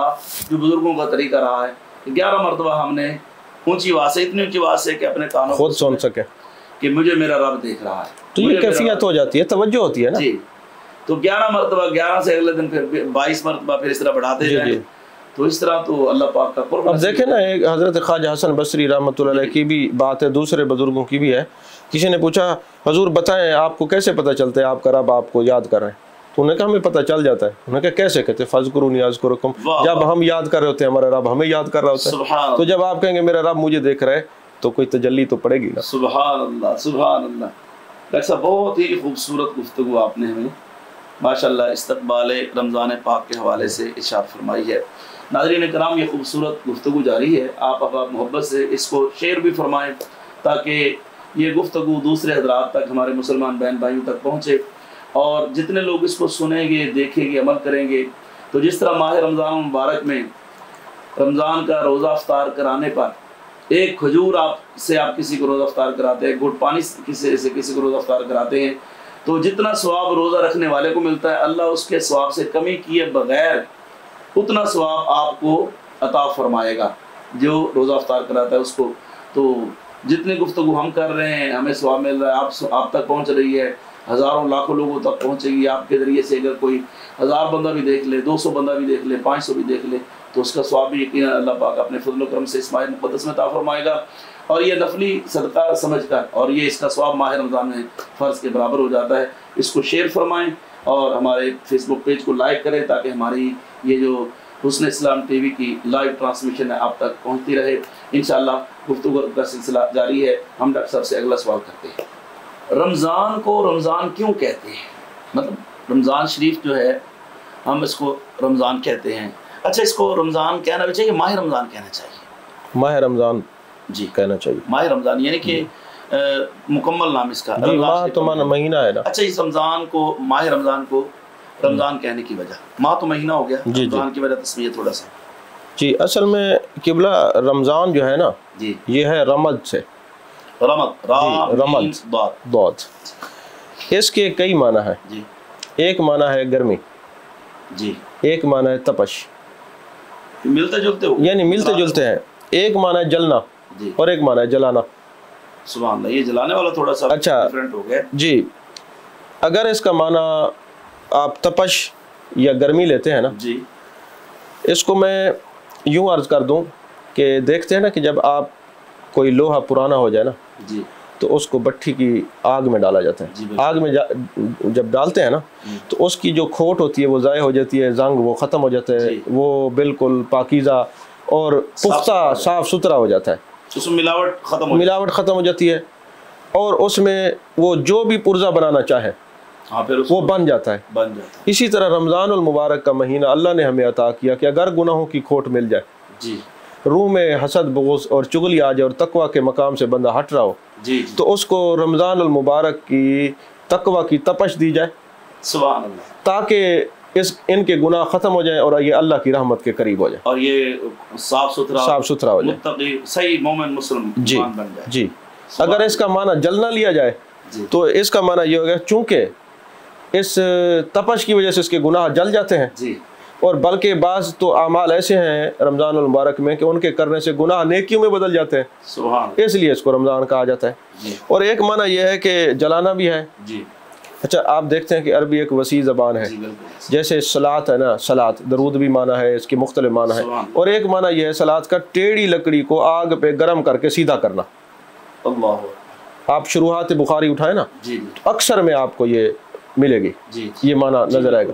جو بزرگوں کا طریقہ رہا ہے، 11 مرتبہ ہم نے اونچی آواز سے، اتنی اونچی آواز سے کہ اپنے کانوں خود سن سکے کہ مجھے میرا رب دیکھ رہا ہے، تو یہ کیفیت ہو جاتی ہے، توجہ ہوتی ہے نا۔ جی، تو 11 مرتبہ، 11 سے اگلے دن پھر 22 مرتبہ، پھر اس طرح بڑھاتے جائیں، تو اس طرح تو اللہ پاک کا قرب۔ اب دیکھیں نا، ایک حضرت خواجہ حسن بصری رحمۃ اللہ علیہ کی بھی بات ہے، دوسرے بزرگوں کی بھی ہے۔ کسی نے پوچھا حضور بتائیں آپ کو کیسے پتہ چلتا ہے آپ کا رب آپ کو یاد کر رہے ہیں؟ تو انہوں نے کہا ہمیں پتہ چل جاتا ہے۔ انہوں نے کہا کیسے؟ کہتے فاذکرونی اذکرکم، جب ہم یاد کر رہے ہوتے ہیں ہمارا رب ہمیں یاد کر رہا ہوتا ہے، تو جب آپ کہیں گے میرا رب مجھے دیکھ رہا ہے تو کوئی تجلی تو پڑے گی نا۔ سبحان اللہ، سبحان اللہ۔ ڈاکٹر صاحب بہت ہی خوبصورت گفتگو آپ نے ہمیں ماشاءاللہ استقبال رمضان پاک کے حوالے سے ارشاد فرمائی ہے۔ ناظرین کرام، یہ خوبصورت گفتگو جاری ہے، آپ محبت سے اس کو شیئر بھی فرمائیں تاکہ یہ گفتگو دوسرے حضرات تک، ہمارے مسلمان بہن بھائیوں تک پہنچے، اور جتنے لوگ اس کو سنیں گے، دیکھیں گے، عمل کریں گے، تو جس طرح ماہ رمضان مبارک میں رمضان کا روزہ افطار کرانے پر ایک کھجور آپ کسی کو روزہ افطار کراتے ہیں، گھٹ پانی سے کسی کو روزہ افطار کراتے ہیں، تو جتنا ثواب روزہ رکھنے والے کو ملتا ہے، اللہ اس کے ثواب سے کمی کیے بغیر اتنا ثواب آپ کو عطا فرمائے گا جو روزہ افطار کراتا ہے اس کو۔ تو جتنے گفتگو ہم کر رہے ہیں ہمیں ثواب مل رہا ہے، آپ تک پہنچ رہی ہے، ہزاروں لاکھوں لوگوں تک پہنچے گی آپ کے ذریعے سے۔ اگر کوئی 1000 بندہ بھی دیکھ لے، 200 بندہ بھی دیکھ لے، 500 بھی دیکھ لے، تو اس کا ثواب بھی یقیناً اللہ پاک اپنے فضل و کرم سے اس ماہ مقدس میں عطا فرمائے گا، اور یہ نفلی صدقہ سمجھ کر، اور یہ اس کا ثواب ماہ رمضان میں فرض کے برابر ہو جاتا ہے۔ اس کو شیئر فرمائیں اور ہمارے فیس بک پیج کو لائک کریں تاکہ ہماری یہ جو حسن اسلام ٹی وی کی لائیو ٹرانسمیشن ہے آپ تک پہنچتی رہے۔ انشاءاللہ گفتگو کا سلسلہ جاری ہے۔ ہم ڈاکٹر صاحب سے اگلا سوال کرتے ہیں، رمضان کو رمضان کیوں کہتے ہیں؟ مطلب رمضان شریف جو ہے ہم اس کو رمضان کہتے ہیں، اچھا اس کو رمضان کہنا بھی چاہیے، ماہ رمضان کہنا چاہیے؟ ماہ رمضان جی کہنا چاہیے، ماہ رمضان یعنی کہ مکمل نام اس کا جی، ماہ تو مہینہ ہے نا۔ اچھا، اس رمضان کو، ماہ رمضان کو رمضان کہنے کی وجہ، ماہ تو مہینہ ہو گیا، رمضان کی وجہ تسمیہ تھوڑا سا جی۔ اصل میں قبلہ رمضان جو ہے نا جی، یہ ہے رمض سے، رمض ضاد، اس کے کئی معنی ہیں جی۔ ایک معنی ہے گرمی جی، ایک معنی ہے تپش، ملتے جلتے ہو، یعنی ملتے جلتے ہیں۔ ایک معنی ہے جلنا جی، اور ایک معنی ہے جلانا۔ سبحان اللہ، یہ جلانے والا تھوڑا سا اچھا ڈیفرنٹ ہو گیا جی۔ اگر اس کا معنی آپ تپش یا گرمی لیتے ہیں نا جی، اس کو میں یوں عرض کر دوں کہ دیکھتے ہیں نا کہ جب آپ کوئی لوہا پرانا ہو جائے نا جی، تو اس کو بٹھی کی آگ میں ڈالا جاتا ہے، آگ میں جب ڈالتے ہیں نا تو اس کی جو کھوٹ ہوتی ہے وہ ضائع ہو جاتی ہے، زنگ وہ ختم ہو جاتا ہے، وہ بالکل پاکیزہ اور پختہ صاف ستھرا ہو جاتا ہے۔ اس میں ملاوٹ ختم ہو جاتی ہے اور اس میں وہ جو بھی پرزہ بنانا چاہے وہ بن جاتا ہے. اسی طرح رمضان المبارک کا مہینہ اللہ نے ہمیں عطا کیا کہ اگر گناہوں کی کھوٹ مل جائے، روح میں حسد بغض اور چغلی آ جائے اور تقوی کے مقام سے بندہ ہٹ رہا ہو، تو اس کو رمضان المبارک کی تقوی کی تپش دی جائے، سبحان اللہ، تاکہ ان کے گناہ ختم ہو جائیں اور یہ اللہ کی رحمت کے قریب ہو جائے اور یہ صاف ستھرا ہو جائے، متقی صحیح مومن مسلم بن جائے. جی اگر اس کا معنی جلنا لیا جائے تو اس کا معنی یہ ہوگا چونکہ اس تپش کی وجہ سے اس کے گناہ جل جاتے ہیں، اور بلکہ بعض تو اعمال ایسے ہیں رمضان المبارک میں کہ ان کے کرنے سے گناہ نیکیوں میں بدل جاتے ہیں، اس لیے اس کو رمضان کہا جاتا ہے. اور ایک معنی یہ ہے کہ جلانا بھی ہے. اچھا آپ دیکھتے ہیں کہ عربی ایک وسیع زبان ہے، جیسے صلاۃ ہے نا، صلاۃ درود بھی معنی ہے، اس کے مختلف معنی ہے، اور ایک معنی یہ ہے صلاۃ کا ٹیڑھی لکڑی کو آگ پہ گرم کر کے سیدھا کرنا. آپ شروحات بخاری اٹھائیں نا، اکثر میں آپ کو یہ ملے گی، یہ معنی نظر آئے گا.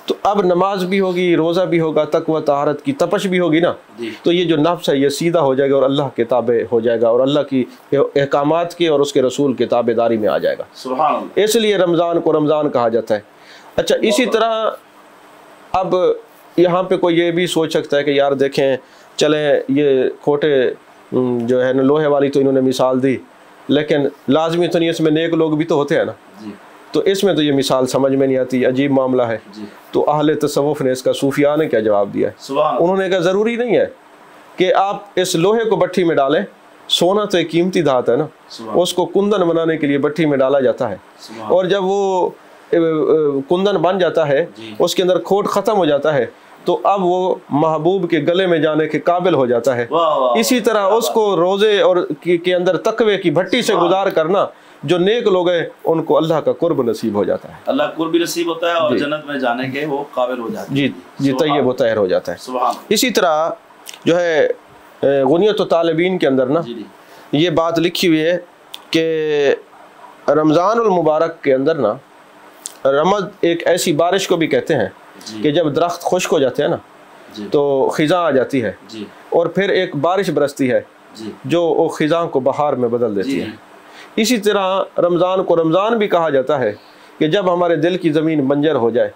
تو اب نماز بھی ہوگی، روزہ بھی ہوگا، تقوی طہارت کی تپش بھی ہوگی نا، تو یہ جو نفس ہے یہ سیدھا ہو جائے گا اور اللہ کے تابع ہو جائے گا اور اللہ کی احکامات کے اور اس کے رسول کے تابع داری میں آ جائے گا. سبحان اللہ. اس لیے رمضان کو رمضان کہا جاتا ہے. اچھا اسی طرح اب یہاں پہ کوئی یہ بھی سوچ سکتا ہے کہ یار دیکھیں چلیں یہ کھوٹے جو ہے نا لوہے والی تو انہوں نے مثال دی، لیکن لازمی تو نہیں، اس میں نیک لوگ بھی تو ہوتے ہیں نا، تو اس میں تو یہ مثال سمجھ میں نہیں آتی، عجیب معاملہ ہے. تو اہل تصوف نے اس کا صوفیاء نے کیا جواب دیا ہے؟ انہوں نے کہا ضروری نہیں ہے کہ آپ اس لوہے کو بھٹی میں ڈالیں، سونا تو ایک قیمتی دھات ہے نا، اس کو کندن بنانے کے لیے بھٹی میں ڈالا جاتا ہے، اور جب وہ کندن بن جاتا ہے اس کے اندر کھوٹ ختم ہو جاتا ہے تو اب وہ محبوب کے گلے میں جانے کے قابل ہو جاتا ہے. اسی طرح اس کو روزے اور کے اندر تقوی کی بھٹی سے گزار کرنا، جو نیک لوگ ہیں ان کو اللہ کا قرب نصیب ہو جاتا ہے، اللہ قرب بھی نصیب ہوتا ہے اور جنت میں جانے کے وہ قابل ہو جاتے ہیں. جی طیب و طاہر ہو جاتا ہے. اسی طرح جو ہے غنیت و طالبین کے اندر نا یہ بات لکھی ہوئی ہے کہ رمضان المبارک کے اندر نا رمض ایک ایسی بارش کو بھی کہتے ہیں کہ جب درخت خشک ہو جاتے ہیں نا تو خزاں آ جاتی ہے اور پھر ایک بارش برستی ہے جو وہ خزاں کو بہار میں بدل دیتی ہے. اسی طرح رمضان کو رمضان بھی کہا جاتا ہے کہ جب ہمارے دل کی زمین بنجر ہو جائے،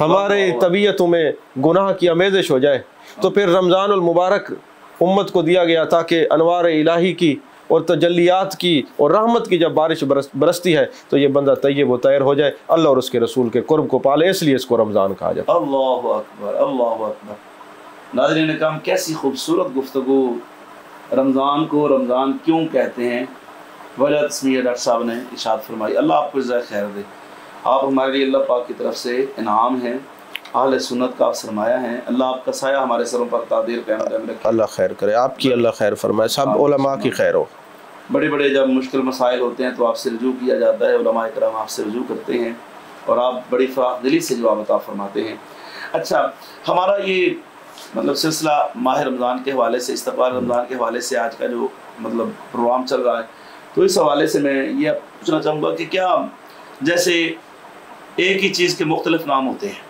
ہمارے طبیعتوں میں گناہ کی آمیزش ہو جائے، تو پھر رمضان المبارک امت کو دیا گیا تاکہ انوار الہی کی اور تجلیات کی اور رحمت کی جب بارش برستی ہے تو یہ بندہ طیب و طاہر ہو جائے، اللہ اور اس کے رسول کے قرب کو پالے، اس لیے اس کو رمضان کہا جاتا ہے. اللہ اکبر، اللہ اکبر. ناظرین کرام، کیسی خوبصورت گفتگو. رمضان کو رمضان کیوں کہتے ہیں؟ وجہ تسمیہ ڈاکٹر صاحب نے ارشاد فرمائی. اللہ آپ کو جزائے خیر دے. آپ ہمارے لیے اللہ پاک کی طرف سے انعام ہیں، اہل سنت کا آپ سرمایہ ہیں. اللہ آپ کا سایہ ہمارے سروں پر تعدیر قائم رکھے. اللہ خیر کرے، آپ کی اللہ خیر فرمائے، سب علماء کی خیر ہو. بڑے بڑے جب مشکل مسائل ہوتے ہیں تو آپ سے رجوع کیا جاتا ہے، علماء کرام آپ سے رجوع کرتے ہیں اور آپ بڑی فراخ دلی سے جواب عطا فرماتے ہیں. اچھا، ہمارا یہ مطلب سلسلہ ماہ رمضان کے حوالے سے، استقبال رمضان کے حوالے سے آج کا جو مطلب پروگرام چل رہا ہے، تو اس حوالے سے میں یہ پوچھنا چاہوں گا کہ کیا جیسے ایک ہی چیز کے مختلف نام ہوتے ہیں،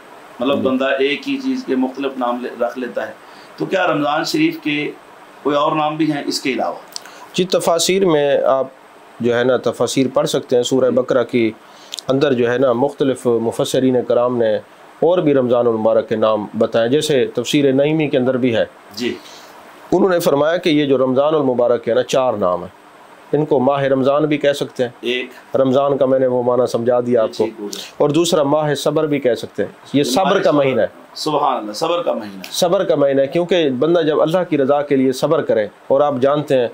مطلب بندہ ایک ہی چیز کے مختلف نام رکھ لیتا ہے، تو کیا رمضان شریف کے کوئی اور نام بھی ہیں اس کے علاوہ؟ جی تفاسیر میں آپ جو ہے نا تفاسیر پڑھ سکتے ہیں. سورہ بقرہ کی اندر جو ہے نا مختلف مفسرین کرام نے اور بھی رمضان المبارک کے نام بتائیں، جیسے تفسیر نعیمی کے اندر بھی ہے. انہوں نے فرمایا کہ یہ جو رمضان المبارک ہے نا 4 نام ہیں. ان کو ماہ رمضان بھی کہہ سکتے ہیں، ایک رمضان کا میں نے وہ معنی سمجھا دیا آپ کو، اور دوسرا ماہ صبر بھی کہہ سکتے ہیں. یہ صبر کا مہینہ ہے. سبحان اللہ، صبر کا مہینہ، صبر کا مہینہ ہے، کیونکہ بندہ جب اللہ کی رضا کے لیے صبر کرے، اور آپ جانتے ہیں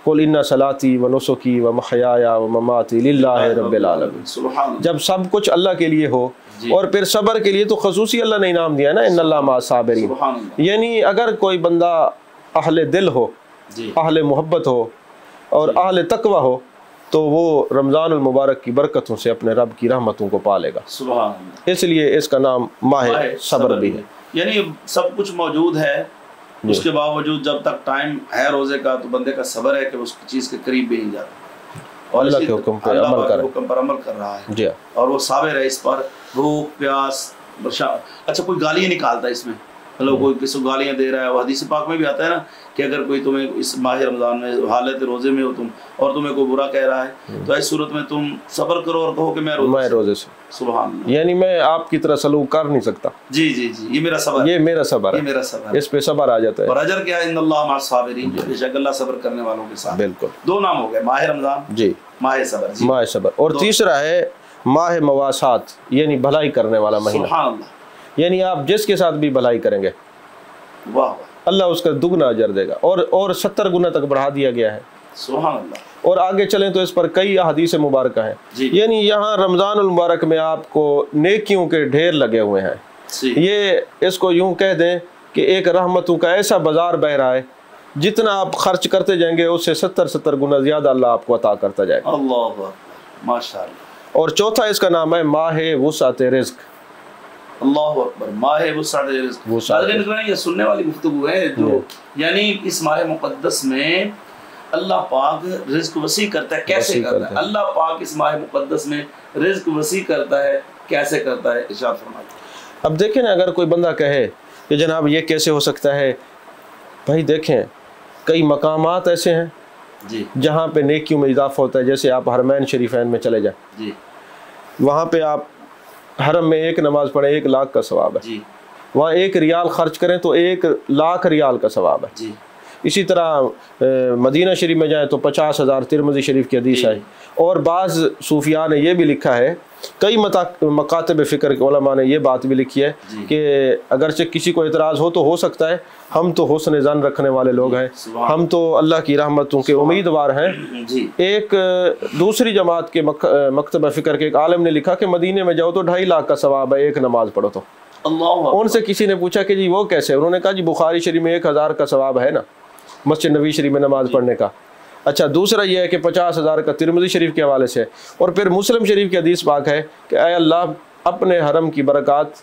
قل ان صلاتی و نسکی و محیایا و مماتی للہ رب العالمین، جب سب کچھ اللہ کے لیے ہو اور پھر صبر کے لیے تو خصوصی اللہ نے انعام دیا ہے نا، ان اللہ مع الصابرین. یعنی اگر کوئی بندہ اہل دل ہو، اہل محبت ہو اور اہل تقوی ہو تو وہ رمضان المبارک کی برکتوں سے اپنے رب کی رحمتوں کو پالے گا. سبحان اللہ. اس لیے اس کا نام ماہ صبر بھی ہے. یعنی سب کچھ موجود ہے، اس کے باوجود جب تک ٹائم ہے روزے کا تو بندے کا صبر ہے کہ اس چیز کے قریب بھی نہیں جاتا، اور اللہ کے حکم پر عمل کر رہا ہے، اور وہ صابر ہے اس پر. بھوک پیاس. اچھا، کوئی گالی نکالتا ہے اس میں؟ مطلب کوئی کسی کو گالیاں دے رہا ہے، وہ حدیث پاک میں بھی آتا ہے نا کہ اگر کوئی تمہیں اس ماہ رمضان میں حالت روزے میں ہو تم اور تمہیں کوئی برا کہہ رہا ہے تو ایسی صورت میں تم صبر کرو اور کہو کہ میں روزے سے. سبحان اللہ. یعنی میں آپ کی طرح سلوک کر نہیں سکتا. جی جی جی، یہ میرا صبر، یہ میرا صبر ہے، یہ میرا صبر ہے، اس پہ صبر آ جاتا ہے. اور اجر کیا ہے؟ ان اللہ مع الصابرین، بے شک اللہ صبر کرنے والوں کے ساتھ. بالکل. دو نام ہو گئے، ماہ رمضان، جی، ماہ صبر. جی، ماہ صبر. اور تیسرا ہے ماہ مواسات، یعنی بھلائی کرنے والا مہینہ. سبحان اللہ. یعنی آپ جس کے ساتھ بھی بھلائی کریں گے واہ، اللہ اس کا دگنا اجر دے گا، اور 70 گنا تک بڑھا دیا گیا ہے. سبحان اللہ. اور آگے چلیں تو اس پر کئی احادیث مبارکہ ہیں. جی. یعنی یہاں رمضان المبارک میں آپ کو نیکیوں کے ڈھیر لگے ہوئے ہیں. یہ اس کو یوں کہہ دیں کہ ایک رحمتوں کا ایسا بازار بہ رہا ہے، جتنا آپ خرچ کرتے جائیں گے اس سے 70 گنا زیادہ اللہ آپ کو عطا کرتا جائے گا. اللہ اکبر، ماشاء اللہ. اور چوتھا اس کا نام ہے ماہ وسعت رزق. اللہ اکبر، ماہ وسعت رزق. یہ سننے والی گفتگو ہے جو یعنی اس ماہ مقدس میں اللہ پاک رزق وسیع کرتا ہے. کیسے کرتا ہے اللہ پاک اس ماہ مقدس میں رزق وسیع کرتا ہے؟ کیسے کرتا ہے؟ ارشاد فرمائیے. اب دیکھیں نا، اگر کوئی بندہ کہے کہ جناب یہ کیسے ہو سکتا ہے، بھائی دیکھیں کئی مقامات ایسے ہیں جی جہاں پہ نیکیوں میں اضافہ ہوتا ہے. جیسے آپ حرمین شریفین میں چلے جائیں، جی، وہاں پہ آپ حرم میں ایک نماز پڑھیں 1 لاکھ کا ثواب ہے. جی، وہاں 1 ریال خرچ کریں تو 1 لاکھ ریال کا ثواب ہے. جی. اسی طرح مدینہ شریف میں جائیں تو 50,000 ترمذی شریف کی حدیث ہے. اور بعض صوفیاء نے یہ بھی لکھا ہے، کئی مکاتب فکر کے علماء نے یہ بات بھی لکھی ہے کہ اگرچہ کسی کو اعتراض ہو تو ہو سکتا ہے، ہم تو حسن ظن رکھنے والے لوگ ہیں، ہم تو اللہ کی رحمتوں کے امیدوار ہیں. ایک دوسری جماعت کے مکتبہ فکر کے ایک عالم نے لکھا کہ مدینے میں جاؤ تو 2.5 لاکھ کا ثواب ہے 1 نماز پڑھو تو. ان سے کسی نے پوچھا کہ جی وہ کیسے؟ انہوں نے کہا جی بخاری شریف میں 1000 کا ثواب ہے نا مسجد نبی شریف میں نماز پڑھنے کا. اچھا، دوسرا یہ ہے کہ 50,000 کا ترمذی شریف کے حوالے سے. اور پھر مسلم شریف کی حدیث پاک ہے کہ اے اللہ اپنے حرم کی برکات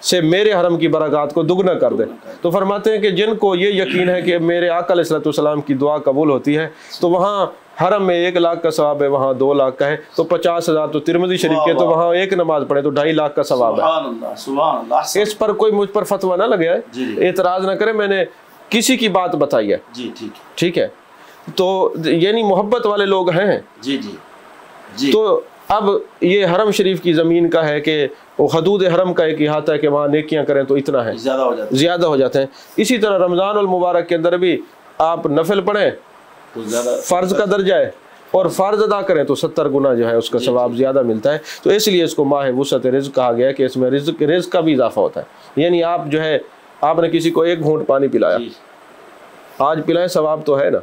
سے میرے حرم کی برکات کو دگنا کر دے. تو فرماتے ہیں کہ جن کو یہ یقین ہے کہ میرے آقا علیہ الصلوۃ والسلام کی دعا قبول ہوتی ہے تو وہاں حرم میں 1 لاکھ کا ثواب ہے، وہاں 2 لاکھ کا ہے. تو 50,000 تو ترمذی شریف کے، تو وہاں 1 نماز پڑھے تو 2.5 لاکھ کا ثواب ہے. سبحان اللہ. اس پر کوئی مجھ پر فتویٰ نہ لگے، اعتراض نہ کرے، میں نے کسی کی بات بتائی ہے. جی ٹھیک ہے. تو یعنی محبت والے لوگ ہیں. جی جی جی. تو اب یہ حرم شریف کی زمین کا ہے کہ وہ حدود حرم کا ایک احاطہ ہے کہ وہاں نیکیاں کریں تو اتنا ہے، زیادہ ہو جاتے ہیں. اسی طرح رمضان المبارک کے اندر بھی آپ نفل پڑھیں تو فرض کا درجہ ہے، اور فرض ادا کریں تو 70 گنا جو ہے اس کا ثواب زیادہ ملتا ہے. تو اس لیے اس کو ماہ وسعت رزق کہا گیا ہے کہ اس میں رزق کا بھی اضافہ ہوتا ہے. یعنی آپ جو ہے، آپ نے کسی کو 1 گھونٹ پانی پلایا، آج پلائیں ثواب تو ہے نا.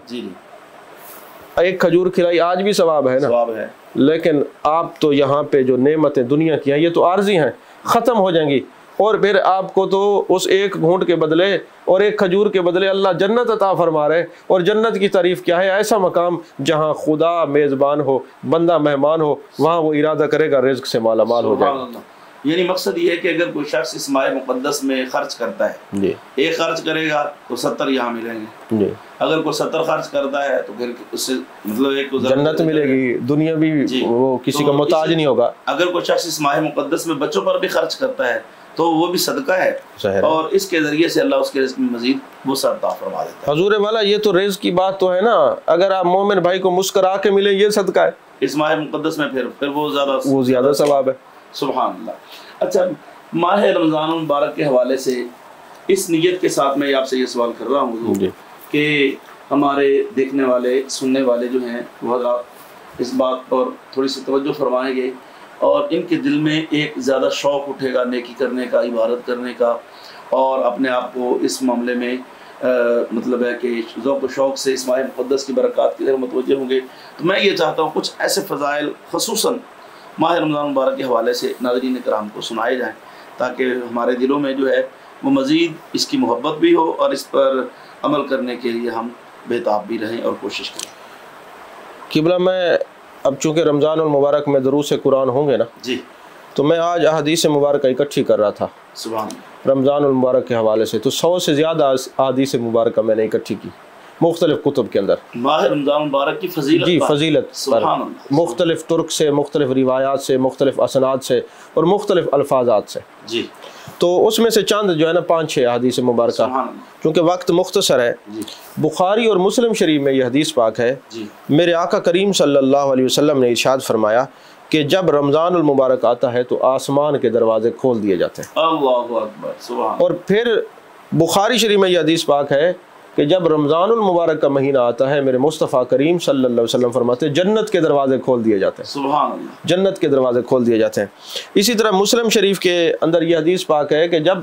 ایک کھجور کھلائی، آج بھی ثواب ہے نا. لیکن آپ تو یہاں پہ جو نعمتیں دنیا کی ہیں یہ تو عارضی ہیں، ختم ہو جائیں گی. اور پھر آپ کو تو اس 1 گھونٹ کے بدلے اور 1 کھجور کے بدلے اللہ جنت عطا فرما رہے. اور جنت کی تعریف کیا ہے؟ ایسا مقام جہاں خدا میزبان ہو، بندہ مہمان ہو، وہاں وہ ارادہ کرے گا رزق سے مالا مال ہو جائے گا. یعنی مقصد یہ ہے کہ اگر کوئی شخص اس ماہ مقدس میں خرچ کرتا ہے، 1 خرچ کرے گا تو 70 یہاں ملیں گے. اگر کوئی 70 خرچ کرتا ہے تو پھر اس سے مطلب ایک جنت ملے گی، دنیا بھی وہ کسی کا محتاج نہیں ہوگا. اگر کوئی شخص اس ماہ مقدس میں بچوں پر بھی خرچ کرتا ہے تو وہ بھی صدقہ ہے، اور اس کے ذریعے سے اللہ اس کے رزق میں مزید وسعت عطا فرما دیتا ہے. حضور والا یہ تو رزق کی بات تو ہے نا. اگر آپ مومن بھائی کو مسکرا کے ملے یہ صدقہ ہے اس ماہ مقدس میں، پھر وہ زیادہ ثواب ہے. سبحان اللہ. اچھا، ماہ رمضان المبارک کے حوالے سے اس نیت کے ساتھ میں آپ سے یہ سوال کر رہا ہوں کہ ہمارے دیکھنے والے سننے والے جو ہیں وہ حضرات اس بات پر تھوڑی سی توجہ فرمائیں گے اور ان کے دل میں ایک زیادہ شوق اٹھے گا نیکی کرنے کا، عبادت کرنے کا، اور اپنے آپ کو اس معاملے میں مطلب ہے کہ ذوق و شوق سے اس ماہ مقدس کی برکات کی طرف متوجہ ہوں گے. تو میں یہ چاہتا ہوں کچھ ایسے فضائل خصوصاً ماہ رمضان مبارک کے حوالے سے ناظرین کرام کو سنائے جائیں تاکہ ہمارے دلوں میں جو ہے وہ مزید اس کی محبت بھی ہو اور اس پر عمل کرنے کے لیے ہم بےتاب بھی رہیں اور کوشش کریں. قبلہ، میں اب چونکہ رمضان المبارک میں دروس قرآن ہوں گے نا، جی، تو میں آج احادیث مبارکہ اکٹھی کر رہا تھا سبحان رمضان المبارک کے حوالے سے. تو 100 سے زیادہ احادیث مبارکہ میں نے اکٹھی کی مختلف کتب کے اندر ماہ رمضان مبارک کی فضیلت جی فضیلت پر مختلف طرق سے، مختلف روایات سے، مختلف اسناد سے اور مختلف الفاظات سے جی، تو اس میں سے چند جو ہے نا 5-6 احادیث مبارکہ، کیونکہ وقت مختصر ہے، بخاری اور مسلم شریف میں یہ حدیث پاک ہے، میرے آقا کریم صلی اللہ علیہ وسلم نے ارشاد فرمایا کہ جب رمضان المبارک آتا ہے تو آسمان کے دروازے کھول دیے جاتے ہیں۔ اللہ اکبر، سبحان۔ اور پھر بخاری شریف میں یہ حدیث پاک ہے کہ جب رمضان المبارک کا مہینہ آتا ہے میرے مصطفیٰ کریم صلی اللہ علیہ وسلم فرماتے ہیں جنت کے دروازے کھول دیے جاتے ہیں، سبحان اللہ، جنت کے دروازے کھول دیے جاتے ہیں۔ اسی طرح مسلم شریف کے اندر یہ حدیث پاک ہے کہ جب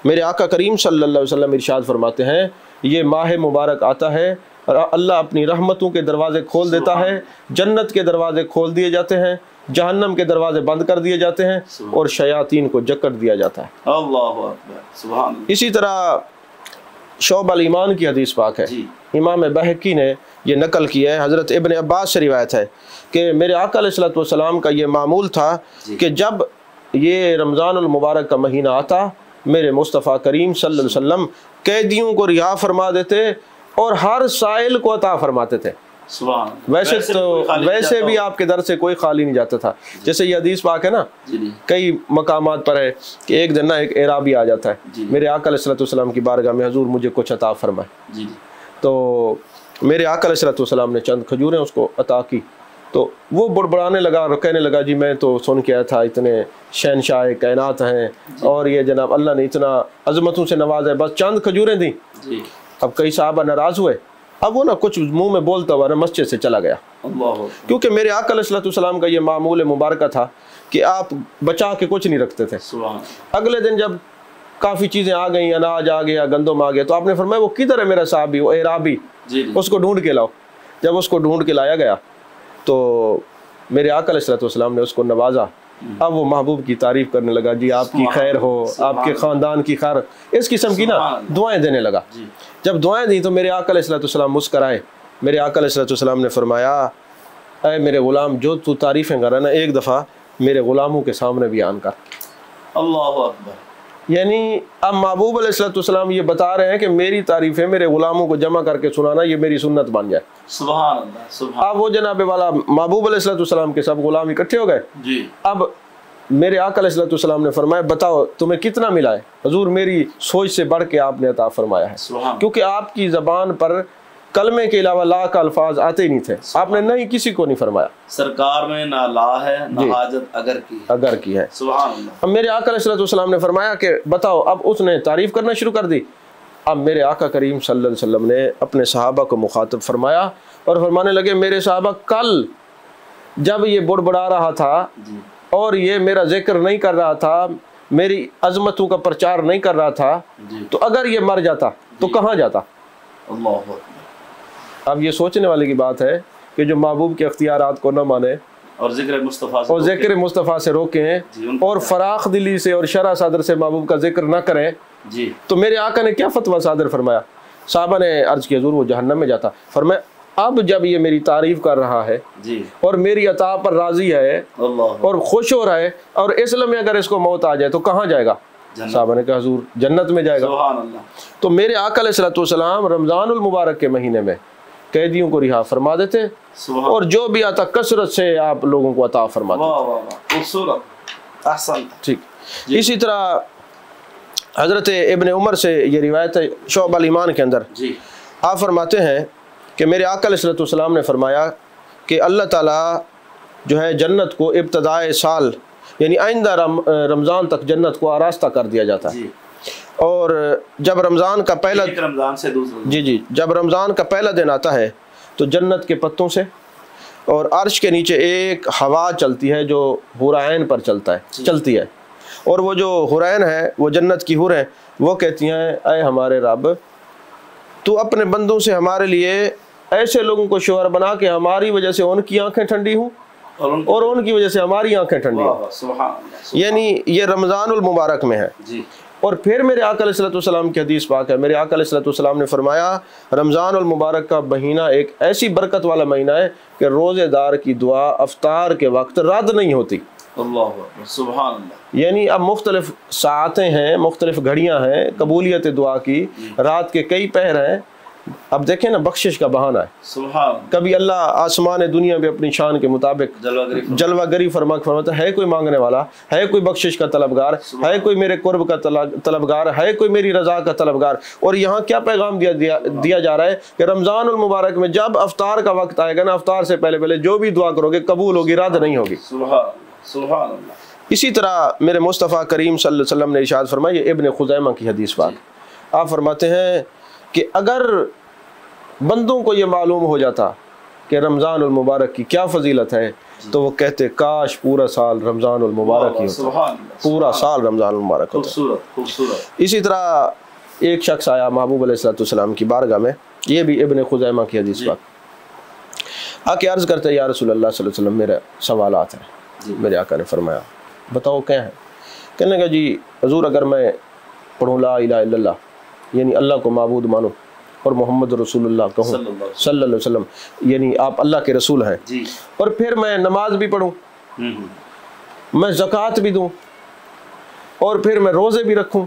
میرے آقا کریم صلی اللہ علیہ وسلم ارشاد فرماتے ہیں یہ ماہ مبارک آتا ہے اور اللہ اپنی رحمتوں کے دروازے کھول دیتا ہے، جنت کے دروازے کھول دیے جاتے ہیں، جہنم کے دروازے بند کر دیے جاتے ہیں اور شیاطین کو جکڑ دیا جاتا ہے۔ اللہ اکبر، سبحان اللہ۔ اسی طرح شعب الایمان کی حدیث پاک ہے، امام بہقی نے یہ نقل کیا ہے، حضرت ابن عباس سے روایت ہے کہ میرے آقا علیہ السلام کا یہ معمول تھا کہ جب یہ رمضان المبارک کا مہینہ آتا میرے مصطفیٰ کریم صلی اللہ علیہ وسلم قیدیوں کو رہا فرما دیتے اور ہر سائل کو عطا فرماتے تھے۔ ویسے بھی آپ کے در سے کوئی خالی نہیں جاتا تھا، جیسے یہ حدیث پاک ہے نا کئی مقامات پر ہے کہ ایک دن نا ایک اعرابی آ جاتا ہے میرے آقا علیہ السلام کی بارگاہ میں، حضور مجھے کچھ عطا فرمائے، تو میرے آقا علیہ السلام نے چند کھجوریں اس کو عطا کی، تو وہ بڑبڑانے لگا اور کہنے لگا جی میں تو سن کے آیا تھا اتنے شہنشاہ کائنات ہیں اور یہ جناب اللہ نے اتنا عظمتوں سے نوازا ہے، بس چند کھجوریں دیں۔ اب کئی صحابہ ناراض ہوئے، اب وہ نا کچھ منہ میں بولتا ہوا نا مسجد سے چلا گیا، کیونکہ میرے آقا علیہ السلام کا یہ معمول مبارکہ تھا کہ آپ بچا کے کچھ نہیں رکھتے تھے۔ اگلے دن جب کافی چیزیں آ گئیں، اناج آ گیا، گندم آ گیا، تو آپ نے فرمایا وہ کدھر ہے میرا صحابی، وہ اعرابی، اس کو ڈھونڈ کے لاؤ۔ جب اس کو ڈھونڈ کے لایا گیا تو میرے آقا علیہ السلام نے اس کو نوازا، اب وہ محبوب کی تعریف کرنے لگا، جی آپ کی خیر ہو، آپ کے خاندان کی خیر، اس قسم کی نا دعائیں دینے لگا۔ جب دعائیں دی تو میرے آقا علیہ السلام مسکرائے، میرے آقا علیہ السلام نے فرمایا اے میرے غلام جو تو تعریفیں کر رہا ہے نا ایک دفعہ میرے غلاموں کے سامنے بیان کر۔ اللہ اکبر، یعنی اب محبوب علیہ السلام یہ بتا رہے ہیں کہ میری تعریفیں میرے غلاموں کو جمع کر کے سنانا یہ میری سنت بن جائے۔ سبحان اللہ، سبحان۔ اب وہ جناب والا محبوب علیہ السلام کے سب غلام اکٹھے ہو گئے۔ اب میرے آقا علیہ السلام نے فرمایا بتاؤ تمہیں کتنا ملا ہے؟ حضور میری سوچ سے بڑھ کے آپ نے عطا فرمایا ہے، کیونکہ آپ کی زبان پر کلمے کے علاوہ لا کا الفاظ آتے ہی نہیں تھے، آپ نے نہیں کسی کو نہیں فرمایا۔ سرکار میں نہ لا ہے نہ حاجت اگر کی ہے۔ سبحان اللہ۔ اب میرے آقا علیہ السلام نے فرمایا کہ بتاؤ، اب اس نے تعریف کرنا شروع کر دی۔ اب میرے آقا کریم صلی اللہ علیہ وسلم نے اپنے صحابہ کو مخاطب فرمایا اور فرمانے لگے میرے صحابہ کل جب یہ بڑبڑا رہا تھا اور یہ میرا ذکر نہیں کر رہا تھا، میری عظمتوں کا پرچار نہیں کر رہا تھا، تو اگر یہ مر جاتا تو کہاں جاتا؟ اللہ۔ اب یہ سوچنے والی کی بات ہے کہ جو محبوب کے اختیارات کو نہ مانے اور ذکر مصطفیٰ سے روکیں اور فراخ دلی سے اور شرح صدر سے محبوب کا ذکر نہ کریں، تو میرے آقا نے کیا فتویٰ صادر فرمایا؟ صحابہ نے عرض کیا حضور وہ جہنم میں جاتا۔ فرمایا اب جب یہ میری تعریف کر رہا ہے اور میری عطا پر راضی ہے اور خوش ہو رہا ہے اور اس لمحے اگر اس کو موت آ جائے تو کہاں جائے گا؟ صحابہ نے کہا حضور جنت میں جائے گا۔ تو میرے آقا علیہ السلام رمضان المبارک کے مہینے میں قیدیوں کو رہا فرما دیتے اور جو بھی آتا کثرت سے آپ لوگوں کو عطا فرماتے۔ ٹھیک، اسی طرح حضرت ابن عمر سے یہ روایت ہے شعب الایمان کے اندر، آپ فرماتے ہیں کہ میرے آقا علیہ السلام نے فرمایا کہ اللہ تعالیٰ جو ہے جنت کو ابتدائے سال یعنی آئندہ رمضان تک جنت کو آراستہ کر دیا جاتا ہے، اور جب رمضان کا پہلا جب رمضان کا پہلا دن آتا ہے تو جنت کے پتوں سے اور عرش کے نیچے ایک ہوا چلتی ہے جو حورین پر چلتی ہے، اور وہ جو حورین ہیں وہ جنت کی حوریں وہ کہتی ہیں اے ہمارے رب تو اپنے بندوں سے ہمارے لیے ایسے لوگوں کو شوہر بنا کہ ہماری وجہ سے ان کی آنکھیں ٹھنڈی ہوں اور ان کی وجہ سے ہماری آنکھیں ٹھنڈی ہوں۔ یعنی یہ رمضان المبارک میں ہے۔ اور پھر میرے آقا علیہ السلام کی حدیث پاک ہے، میرے آقا علیہ السلام نے فرمایا رمضان المبارک کا مہینہ ایک ایسی برکت والا مہینہ ہے کہ روزے دار کی دعا افطار کے وقت رد نہیں ہوتی۔ اللہ سبحان اللہ۔ یعنی اب مختلف ساعتیں ہیں، مختلف گھڑیاں ہیں قبولیت دعا کی، رات کے کئی پہر ہیں، اب دیکھیں نا بخشش کا بہانہ ہے. سبحان. کبھی اللہ آسمان دنیا میں اپنی شان کے مطابق جلوہ گری فرماتا ہے کوئی مانگنے والا ہے, کوئی بخشش کا طلبگار ہے, کوئی میرے قرب کا طلبگار ہے, کوئی میری رضا کا طلبگار. اور یہاں کیا پیغام دیا جا رہا ہے کہ رمضان المبارک میں جب افطار کا وقت آئے گا نا, افطار سے پہلے جو بھی دعا کرو گے قبول ہوگی, رد نہیں ہوگی. سبحان اللہ. اسی طرح میرے مصطفیٰ کریم صلی اللہ علیہ وسلم نے ارشاد فرمایا, یہ ابن خزیمہ کی حدیث پاک, آپ فرماتے ہیں کہ اگر بندوں کو یہ معلوم ہو جاتا کہ رمضان المبارک کی کیا فضیلت ہے تو وہ کہتے کاش پورا سال رمضان المبارک ہی ہوتا, پورا سال رمضان المبارک ہوتا. اسی طرح ایک شخص آیا محبوب علیہ السلام کی بارگاہ میں, یہ بھی ابن خزیمہ کی حدیث پاک, آ کے عرض کرتے یا رسول اللہ صلی اللہ علیہ وسلم میرے سوالات ہیں. میرے آقا نے فرمایا بتاؤ کیا ہیں؟ کہنے لگا جی حضور اگر میں پڑھوں لا الہ الا اللہ یعنی اللہ کو معبود مانوں اور محمد رسول اللہ کہوں صلی اللہ علیہ وسلم یعنی آپ اللہ کے رسول ہیں, اور پھر میں نماز بھی پڑھوں, میں زکوٰۃ بھی دوں, اور پھر میں روزے بھی رکھوں,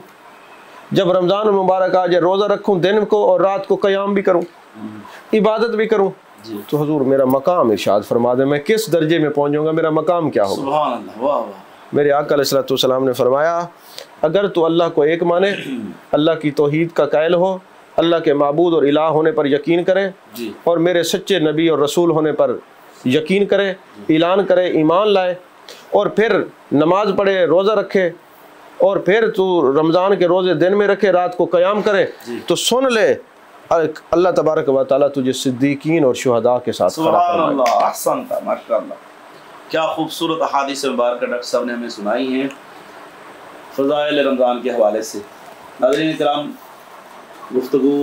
جب رمضان المبارک آ جائے روزہ رکھوں دن کو اور رات کو قیام بھی کروں, عبادت بھی کروں, تو حضور میرا مقام ارشاد فرما دیں میں کس درجے میں پہنچوں گا, میرا مقام کیا ہوگا؟ سبحان اللہ. واہ واہ. میرے آقا علیہ السلام نے فرمایا اگر تو اللہ کو ایک مانے, اللہ کی توحید کا قائل ہو, اللہ کے معبود اور الہ ہونے پر یقین کرے, اور میرے سچے نبی اور رسول ہونے پر یقین کرے, اعلان کرے, ایمان لائے, اور پھر نماز پڑھے, روزہ رکھے, اور پھر تو رمضان کے روزے دن میں رکھے, رات کو قیام کرے, تو سن لے اللہ تبارک و تعالیٰ تجھے صدیقین اور شہداء کے ساتھ کھڑا سبحان فرمائے. اللہ. احسنت. ماشاءاللہ. کیا خوبصورت احادیث مبارکہ ڈاکٹر صاحب نے ہمیں سنائی ہیں فضائل رمضان کے حوالے سے. ناظرین کرام گفتگو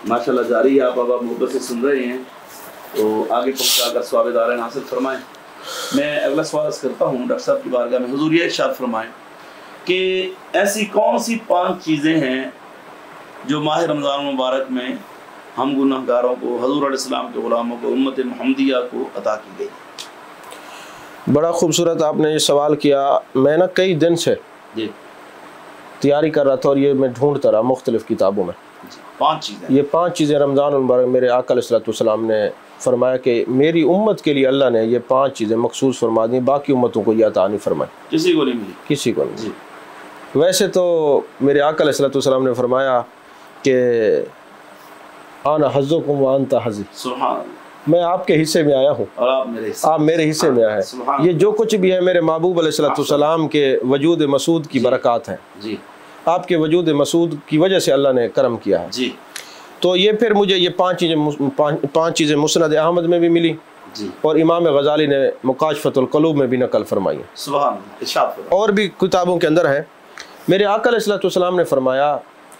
ماشاءاللہ جاری ہے, آپ اب محبت سے سن رہے ہیں تو آگے پہنچا کر ثواب دارین حاصل فرمائیں. میں اگلا سوال کرتا ہوں ڈاکٹر صاحب کی بارگاہ میں, حضور یہ ارشاد فرمائیں کہ ایسی کون سی 5 چیزیں ہیں جو ماہ رمضان مبارک میں ہم گناہ گاروں کو, حضور علیہ السلام کے غلاموں کو, امت محمدیہ کو عطا کی گئی؟ بڑا خوبصورت آپ نے یہ سوال کیا. میں نا کئی دن سے تیاری کر رہا تھا اور یہ میں ڈھونڈتا رہا مختلف کتابوں میں. 5 چیزیں, یہ 5 چیزیں رمضان المبارک میرے آقا علیہ السلام نے فرمایا کہ میری امت کے لیے اللہ نے یہ 5 چیزیں مخصوص فرما دیں, باقی امتوں کو یہ عطا نہیں فرمائی, کسی کو نہیں ملی, کسی کو نہیں. ویسے تو میرے آقا علیہ السلام نے فرمایا کہ آنا حظکم وانت حظی, میں آپ کے حصے میں آیا ہوں اور آپ میرے حصے میں آئے. یہ جو کچھ بھی ہے میرے محبوب علیہ السلام کے وجود مسعود کی برکات ہیں, آپ کے وجود مسعود کی وجہ سے اللہ نے کرم کیا ہے. تو یہ پھر مجھے یہ 5 چیزیں مسند احمد میں بھی ملی, اور امام غزالی نے مکاشفۃ القلوب میں بھی نقل فرمائی ہیں, اور بھی کتابوں کے اندر ہے. میرے آقا علیہ السلام نے فرمایا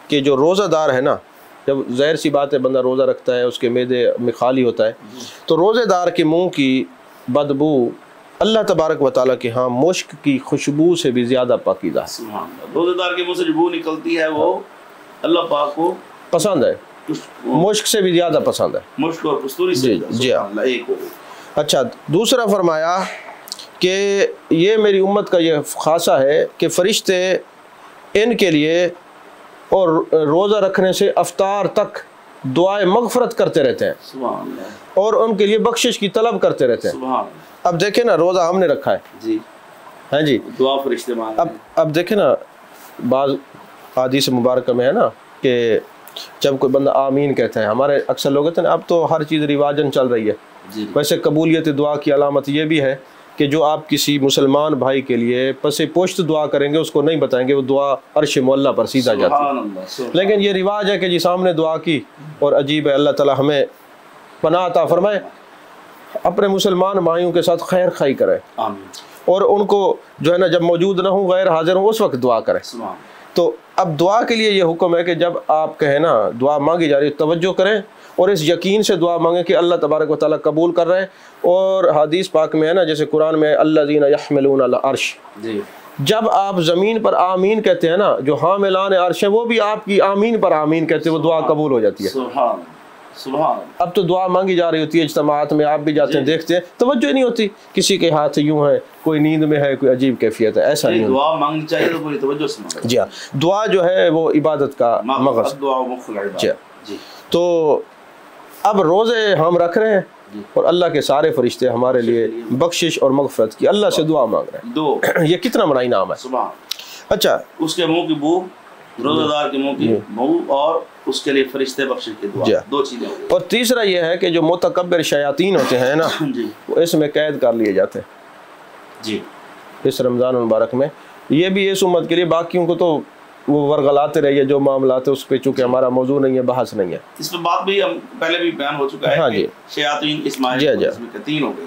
کہ جو روزہ دار ہے نا, جب ظاہر سی بات ہے بندہ روزہ رکھتا ہے اس کے معدے میں خالی ہوتا ہے, تو روزے دار کے منہ کی بدبو اللہ تبارک و تعالیٰ کے ہاں مشک کی خوشبو سے بھی زیادہ پاکیزہ ہے. روزے دار کے منہ سے جو بو نکلتی ہے وہ اللہ پاک کو پسند ہے, مشک سے بھی زیادہ پسند ہے, مشک اور کستوری سے. جی اچھا. دوسرا فرمایا کہ یہ میری امت کا یہ خاصہ ہے کہ فرشتے ان کے لیے اور روزہ رکھنے سے افطار تک دعائے مغفرت کرتے رہتے ہیں, سبحان اللہ, اور ان کے لیے بخشش کی طلب کرتے رہتے ہیں. سبحان اللہ. اب دیکھیں نا روزہ ہم نے رکھا ہے, ہاں جی, دعا فرشتے مانگتے ہیں. اب دیکھیں نا بعض حدیث مبارکہ میں ہے نا کہ جب کوئی بندہ آمین کہتا ہے, ہمارے اکثر لوگ کہتے ہیں اب تو ہر چیز رواجن چل رہی ہے, ویسے قبولیت دعا کی علامت یہ بھی ہے کہ جو آپ کسی مسلمان بھائی کے لیے پس پشت دعا کریں گے اس کو نہیں بتائیں گے, وہ دعا عرش معلیٰ پر سیدھا جاتی ہے. لیکن یہ رواج ہے کہ جی سامنے دعا کی, اور عجیب ہے اللہ تعالیٰ ہمیں پناہ عطا فرمائے, اپنے مسلمان بھائیوں کے ساتھ خیر خائی کرے, اور ان کو جو ہے نا جب موجود نہ ہوں غیر حاضر ہوں اس وقت دعا کرے. تو اب دعا کے لیے یہ حکم ہے کہ جب آپ کہیں نا دعا مانگی جا رہی ہے توجہ کریں, اور اس یقین سے دعا مانگیں کہ اللہ تبارک و تعالیٰ قبول کر رہے ہیں. اور حدیث پاک میں ہے نا جیسے قرآن میں الذین یحملون العرش, جب آپ زمین پر آمین کہتے ہیں نا, جو حاملان عرش ہیں وہ بھی آپ کی آمین پر آمین کہتے ہیں, وہ دعا قبول ہو جاتی ہے. سبحان. اب تو دعا مانگی جا رہی ہوتی ہے اجتماعات میں, آپ بھی جاتے ہیں دیکھتے ہیں, توجہ نہیں ہوتی, کسی کے ہاتھ یوں ہے, کوئی نیند میں ہے, کوئی عجیب کیفیت ہے, ایسا نہیں. دعا مانگنی چاہیے تو پوری توجہ سے مانگیں. جی ہاں, دعا جو ہے وہ عبادت کا مغز. دعا مخل عبادت. جی. تو اب روزے ہم رکھ رہے ہیں اور اللہ کے سارے فرشتے ہمارے لیے بخشش اور مغفرت کی اللہ سے دعا مانگ رہے ہیں. یہ کتنا بڑا انعام ہے. اچھا اس کے منہ کی بو، روزہ دار کے منہ کی بو، اور اس کے لیے فرشتے بخشش کی دعا، دو چیزیں. اور تیسرا یہ ہے کہ جو متکبر شیاطین ہوتے ہیں نا وہ اس میں قید کر لیے جاتے ہیں جی اس رمضان المبارک میں. یہ بھی اس امت کے لیے، باقیوں کو تو وہ ورغلاتے رہیے جو معاملات ہے اس پہ، چونکہ ہمارا موضوع نہیں ہے، بحث نہیں ہے. اس پہ بات بھی ہم پہلے بھی بیان ہو چکا ہے. ہاں جی، شیاطین اسماعیل میں 3 ہو گئی.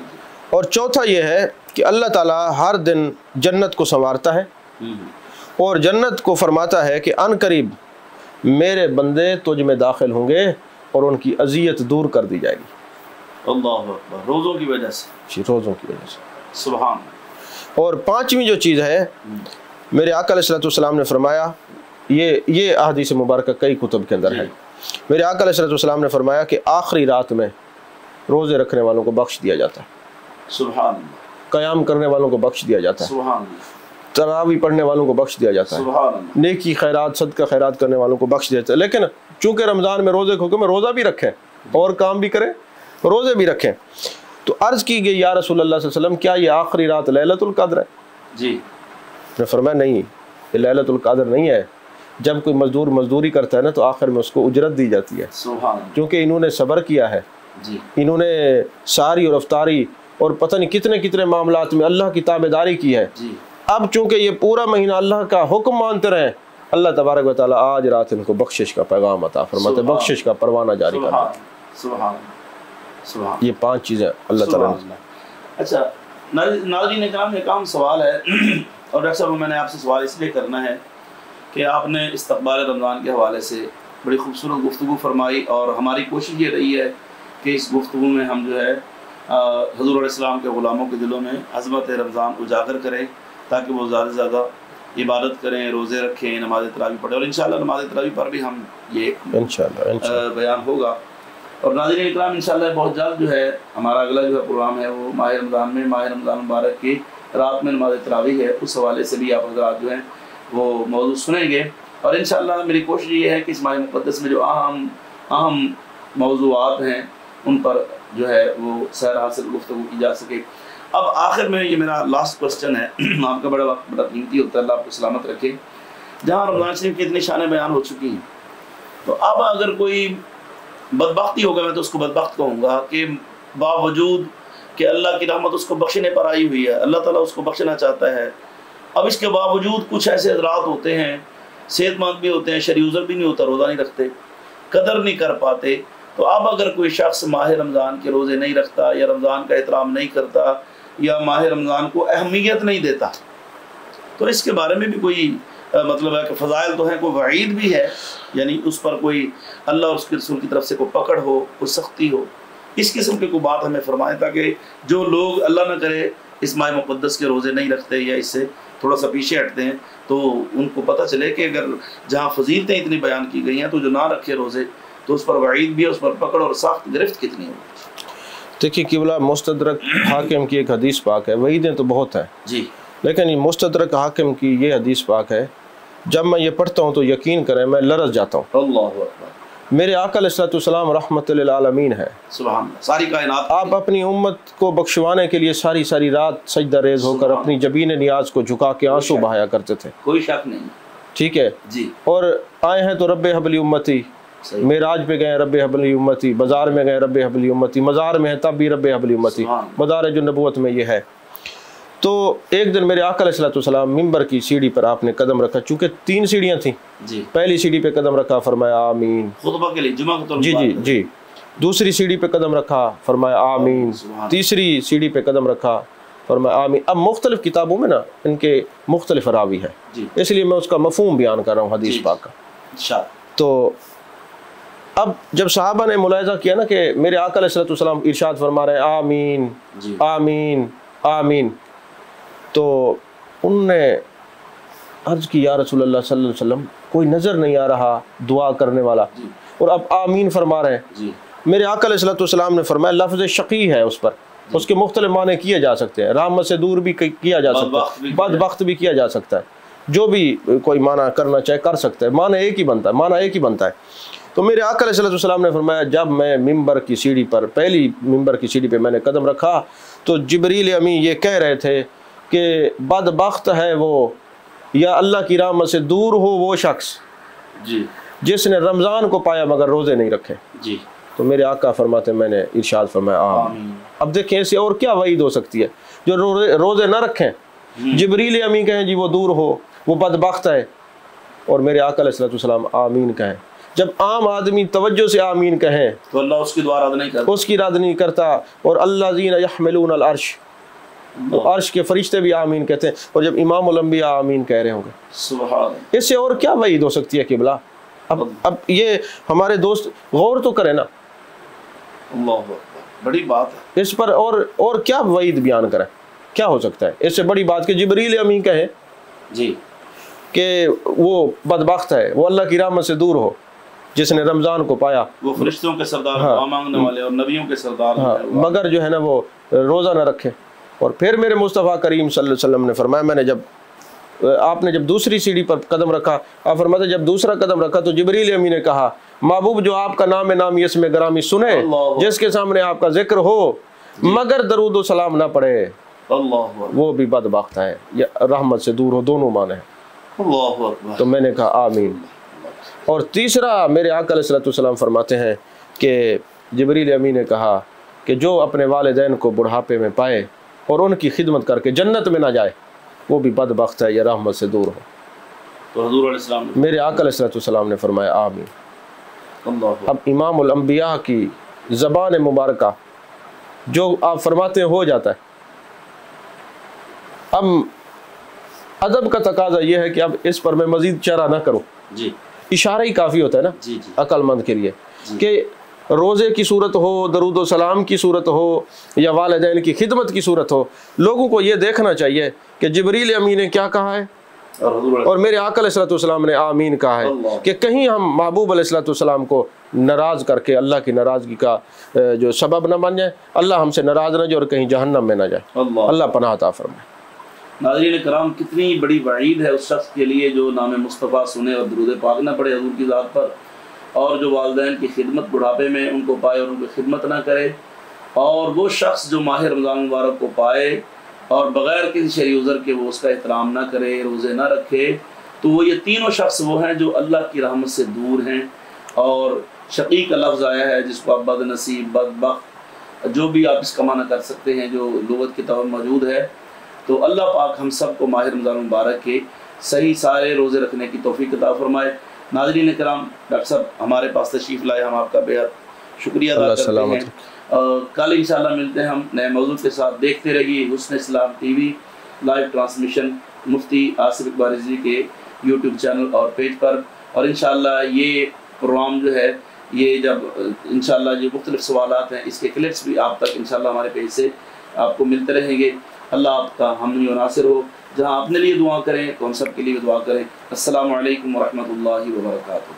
اور چوتھا یہ ہے کہ اللہ تعالیٰ ہر دن جنت کو سنوارتا ہے اور جنت کو فرماتا ہے کہ ان قریب میرے بندے تجھ میں داخل ہوں گے اور ان کی اذیت دور کر دی جائے گی. اللہ اکبر. روزوں کی وجہ سے. جی، روزوں کی وجہ سے. سبحان. اور پانچویں جو چیز ہے، میرے آقا علیہ السلام نے فرمایا، یہ احادیث مبارکہ کئی کتب کے اندر ہے. میرے آقا علیہ السلام نے فرمایا کہ آخری رات میں روزے رکھنے والوں کو بخش دیا جاتا ہے. سبحان. قیام کرنے والوں کو بخش دیا جاتا ہے. سبحان. تراویح پڑھنے والوں کو بخش دیا جاتا ہے. سبحان. نیکی خیرات صدقہ خیرات کرنے والوں کو بخش دیا جاتا ہے. لیکن چونکہ رمضان میں روزے کو میں روزہ بھی رکھیں اور کام بھی کریں، روزے بھی رکھیں. تو عرض کی گئی یا رسول اللہ صلی اللہ علیہ وسلم کیا یہ آخری رات لیلۃ القدر ہے؟ جی. نے فرمایا نہیں، یہ لیلۃ القدر نہیں ہے. جب کوئی مزدور مزدوری کرتا ہے نا تو آخر میں اس کو اجرت دی جاتی ہے. سبحان. کیونکہ انہوں نے صبر کیا ہے، جی، انہوں نے ساری اور افطاری اور پتہ نہیں کتنے کتنے معاملات میں اللہ کی تابعداری کی ہے. جی. اب چونکہ یہ پورا مہینہ اللہ کا حکم مانتے رہیں، اللہ تبارک و تعالیٰ آج رات ان کو بخشش کا پیغام عطا فرماتے، بخشش کا پروانہ جاری کرتا ہے. سبحان. سبحان. یہ 5 چیزیں اللہ تعالیٰ نے. اچھا ناظرین اکرام، ایک عام سوال ہے اور ڈاکٹر صاحب میں نے آپ سے سوال اس لیے کرنا ہے کہ آپ نے استقبال رمضان کے حوالے سے بڑی خوبصورت گفتگو فرمائی، اور ہماری کوشش یہ رہی ہے کہ اس گفتگو میں ہم جو ہے حضور علیہ السلام کے غلاموں کے دلوں میں عظمت رمضان اجاگر کریں تاکہ وہ زیادہ سے زیادہ عبادت کریں، روزے رکھیں، نماز تراویح پڑھیں. اور انشاءاللہ نماز تراویح پر بھی ہم یہ انشاءاللہ بیان ہوگا. اور ناظرین اکرام انشاءاللہ بہت جلد جو ہے ہمارا اگلا جو ہے پروگرام ہے وہ ماہ رمضان مبارک کی رات میں نماز تراویح ہے، اس حوالے سے بھی آپ حضرات جو ہیں وہ موضوع سنیں گے. اور انشاءاللہ میری کوشش یہ ہے کہ اس ماہ مقدس میں جو اہم موضوعات ہیں ان پر جو ہے وہ سیر حاصل گفتگو کی جا سکے. اب آخر میں یہ میرا لاسٹ کوسچن ہے، آپ کا بڑا وقت بڑا قیمتی ہوتا ہے، اللہ آپ کو سلامت رکھے. جہاں رمضان شریف کی اتنی شانیں بیان ہو چکی ہیں، تو اب اگر کوئی بدبختی ہوگا، میں تو اس کو بدبخت کہوں گا کہ باوجود کہ اللہ کی رحمت اس کو بخشنے پر آئی ہوئی ہے، اللہ تعالیٰ اس کو بخشنا چاہتا ہے، اب اس کے باوجود کچھ ایسے حضرات ہوتے ہیں، صحت مند بھی ہوتے ہیں، شرعی عذر بھی نہیں ہوتا، روزہ نہیں رکھتے، قدر نہیں کر پاتے. تو اب اگر کوئی شخص ماہ رمضان کے روزے نہیں رکھتا یا رمضان کا احترام نہیں کرتا یا ماہ رمضان کو اہمیت نہیں دیتا، تو اس کے بارے میں بھی کوئی مطلب ہے کہ فضائل تو ہیں، کوئی وعید بھی ہے، یعنی اس پر کوئی اللہ اور اس کے رسول کی طرف سے کوئی پکڑ ہو، کوئی سختی ہو، اس قسم کی کوئی بات ہمیں فرمائیں تاکہ جو لوگ اللہ نہ کرے اس ماہ مقدس کے روزے نہیں رکھتے یا اس سے تھوڑا سا پیچھے ہٹتے ہیں تو ان کو پتہ چلے کہ اگر جہاں فضیلتیں اتنی بیان کی گئی ہیں تو جو نہ رکھے روزے تو اس پر وعید بھی ہے، اس پر پکڑ اور سخت گرفت کتنی ہوگی. دیکھیے قبلہ مستدرک حاکم کی ایک حدیث پاک ہے، وعیدیں تو بہت ہیں جی، لیکن یہ مستدرک حاکم کی یہ حدیث پاک ہے، جب میں یہ پڑھتا ہوں تو یقین کریں میں لرز جاتا ہوں. اللہ اکبر. میرے آقا علیہ السلام رحمت للعالمین ہے، سبحان اللہ، ساری کائنات. آپ اپنی امت کو بخشوانے کے لیے ساری رات سجدہ ریز ہو کر اپنی جبین نیاز کو جھکا کے آنسو بہایا کرتے تھے. کوئی شک نہیں. ٹھیک ہے جی. اور آئے ہیں تو رب حبلی امتی، معراج پہ گئے رب حبلی امتی، بازار میں گئے رب حبلی امتی، مزار میں ہے تب بھی رب حبلی امتی، مدارج النبوت میں یہ ہے. تو ایک دن میرے آقا علیہ السلام ممبر کی سیڑھی پر آپ نے قدم رکھا، چونکہ 3 سیڑھیاں تھیں. جی. پہلی سیڑھی پہ قدم رکھا، فرمایا آمین، خطبہ کے لیے جمعہ کو. جی. دوسری سیڑھی پہ قدم رکھا، فرمایا آمین. تیسری سیڑھی پہ قدم رکھا، فرمایا آمین. اب مختلف کتابوں میں نا ان کے مختلف راوی ہے، اس لیے میں اس کا مفہوم بیان کر رہا ہوں حدیث پاک کا. تو اب جب صحابہ نے ملاحظہ کیا نا کہ میرے آقا علیہ السلام ارشاد فرما رہے ہیں آمین آمین آمین، تو انہوں نے عرض کی یا رسول اللہ صلی اللہ علیہ وسلم کوئی نظر نہیں آ رہا دعا کرنے والا، اور اب آمین فرما رہے ہیں. میرے آقا علیہ السلام نے فرمایا لفظ شقی ہے، اس پر اس کے مختلف معنی کیے جا سکتے ہیں، رحمت سے دور بھی کیا جا سکتا ہے، بدبخت بھی کیا جا سکتا ہے، جو بھی کوئی معنی کرنا چاہے کر سکتا ہے، معنی ایک ہی بنتا ہے. تو میرے آقا علیہ السلام نے فرمایا جب میں ممبر کی سیڑھی پر پہلی ممبر کی سیڑھی پہ میں نے قدم رکھا تو جبریل امین یہ کہہ رہے تھے کہ بدبخت ہے وہ یا اللہ کی رحمت سے دور ہو وہ شخص جی جس نے رمضان کو پایا مگر روزے نہیں رکھے. جی تو میرے آقا فرماتے میں نے ارشاد فرمایا آمین. اب دیکھیں اسے اور کیا وعید ہو سکتی ہے جو روزے نہ رکھیں. جبریل امین کہیں جی وہ دور ہو وہ بدبخت ہے اور میرے آقا علیہ السلام آمین کہیں. جب عام آدمی توجہ سے آمین کہیں تو اللہ اس کی دعا رد نہیں کرتا, اس کی رد نہیں کرتا. اور اللہ زین یحملون العرش, عرش کے فرشتے بھی آمین کہتے ہیں. اور جب امام الانبیاء آمین کہہ رہے ہوں گے سبحان, اس سے اور کیا وعید ہو سکتی ہے قبلہ. اب یہ ہمارے دوست غور تو کریں نا, اللہ اکبر, بڑی بات ہے اس پر. اور کیا وعید بیان کریں, کیا ہو سکتا ہے اس سے بڑی بات کہ جبریل امین کہے جی کہ وہ بدبخت ہے وہ اللہ کی رحمت سے دور ہو جس نے رمضان کو پایا, وہ فرشتوں کے سردار, دعا مانگنے والے اور نبیوں کے سردار, مگر جو ہے نا وہ روزہ نہ رکھے. اور پھر میرے مصطفیٰ کریم صلی اللہ علیہ وسلم نے فرمایا میں نے جب آپ نے جب دوسری سیڑھی پر قدم رکھا, آپ فرماتے جب دوسرا قدم رکھا تو جبریل امین نے کہا محبوب جو آپ کا نام نامی اس میں گرامی سنے, جس کے سامنے آپ کا ذکر ہو مگر درود و سلام نہ پڑھے وہ بھی بدبخت ہے یا رحمت سے دور ہو, دونوں معنی ہیں. تو میں نے کہا آمین. اور تیسرا میرے آقا علیہ السلام فرماتے ہیں کہ جبریل امین نے کہا کہ جو اپنے والدین کو بڑھاپے میں پائے اور ان کی خدمت کر کے جنت میں نہ جائے وہ بھی بدبخت ہے یا رحمت سے دور ہو. تو حضور علیہ السلام میرے آقا علیہ السلام نے فرمایا آمین. اب امام الانبیاء کی زبان مبارکہ جو آپ فرماتے ہیں ہو جاتا ہے. اب ادب کا تقاضا یہ ہے کہ اب اس پر میں مزید چرا نہ کروں, جی اشارہ ہی کافی ہوتا ہے نا جی عقل مند کے لیے کہ روزے کی صورت ہو, درود و سلام کی صورت ہو یا والدین کی خدمت کی صورت ہو, لوگوں کو یہ دیکھنا چاہیے کہ جبریل امین نے کیا کہا ہے اور میرے آقا علیہ السلام نے آمین کہا ہے کہ کہیں ہم محبوب علیہ السلام کو ناراض کر کے اللہ کی ناراضگی کا جو سبب نہ بن جائے, اللہ ہم سے ناراض نہ جائے اور کہیں جہنم میں نہ جائے. اللہ پناہ عطا فرمائے. ناظرین کرام, کتنی بڑی وعید ہے اس شخص کے لیے جو نام مصطفیٰ سنے اور درود پاک نہ پڑھے حضور کی ذات پر, اور جو والدین کی خدمت بڑھاپے میں ان کو پائے اور ان کی خدمت نہ کرے, اور وہ شخص جو ماہ رمضان مبارک کو پائے اور بغیر کسی شرعی عذر کے وہ اس کا احترام نہ کرے, روزے نہ رکھے, تو وہ یہ تینوں شخص وہ ہیں جو اللہ کی رحمت سے دور ہیں. اور شقی کا لفظ آیا ہے جس کو آپ بد نصیب, بدبخت, جو بھی آپ اس کا معنی کر سکتے ہیں جو لغت کی طور موجود ہے. تو اللہ پاک ہم سب کو ماہ رمضان مبارک کے صحیح سارے روزے رکھنے کی توفیق عطا فرمائے. ناظرین کرام, ڈاکٹر صاحب ہمارے پاس تشریف لائے, ہم آپ کا بے حد شکریہ ادا کرتے ہیں. کل انشاءاللہ ملتے ہیں ہم نئے موضوع کے ساتھ. دیکھتے رہیے حسن اسلام ٹی وی لائیو ٹرانسمیشن مفتی آصف اقبال رضوی کے یوٹیوب چینل اور پیج پر. اور انشاءاللہ یہ پروگرام جو ہے یہ جب انشاءاللہ جو مختلف سوالات ہیں اس کے کلپس بھی آپ تک انشاءاللہ ہمارے پیج سے آپ کو ملتے رہیں گے. اللہ آپ کا حامی و ناصر ہو. جہاں اپنے لیے دعا کریں تو ہم سب کے لیے دعا کریں. السلام علیکم ورحمۃ اللہ وبرکاتہ.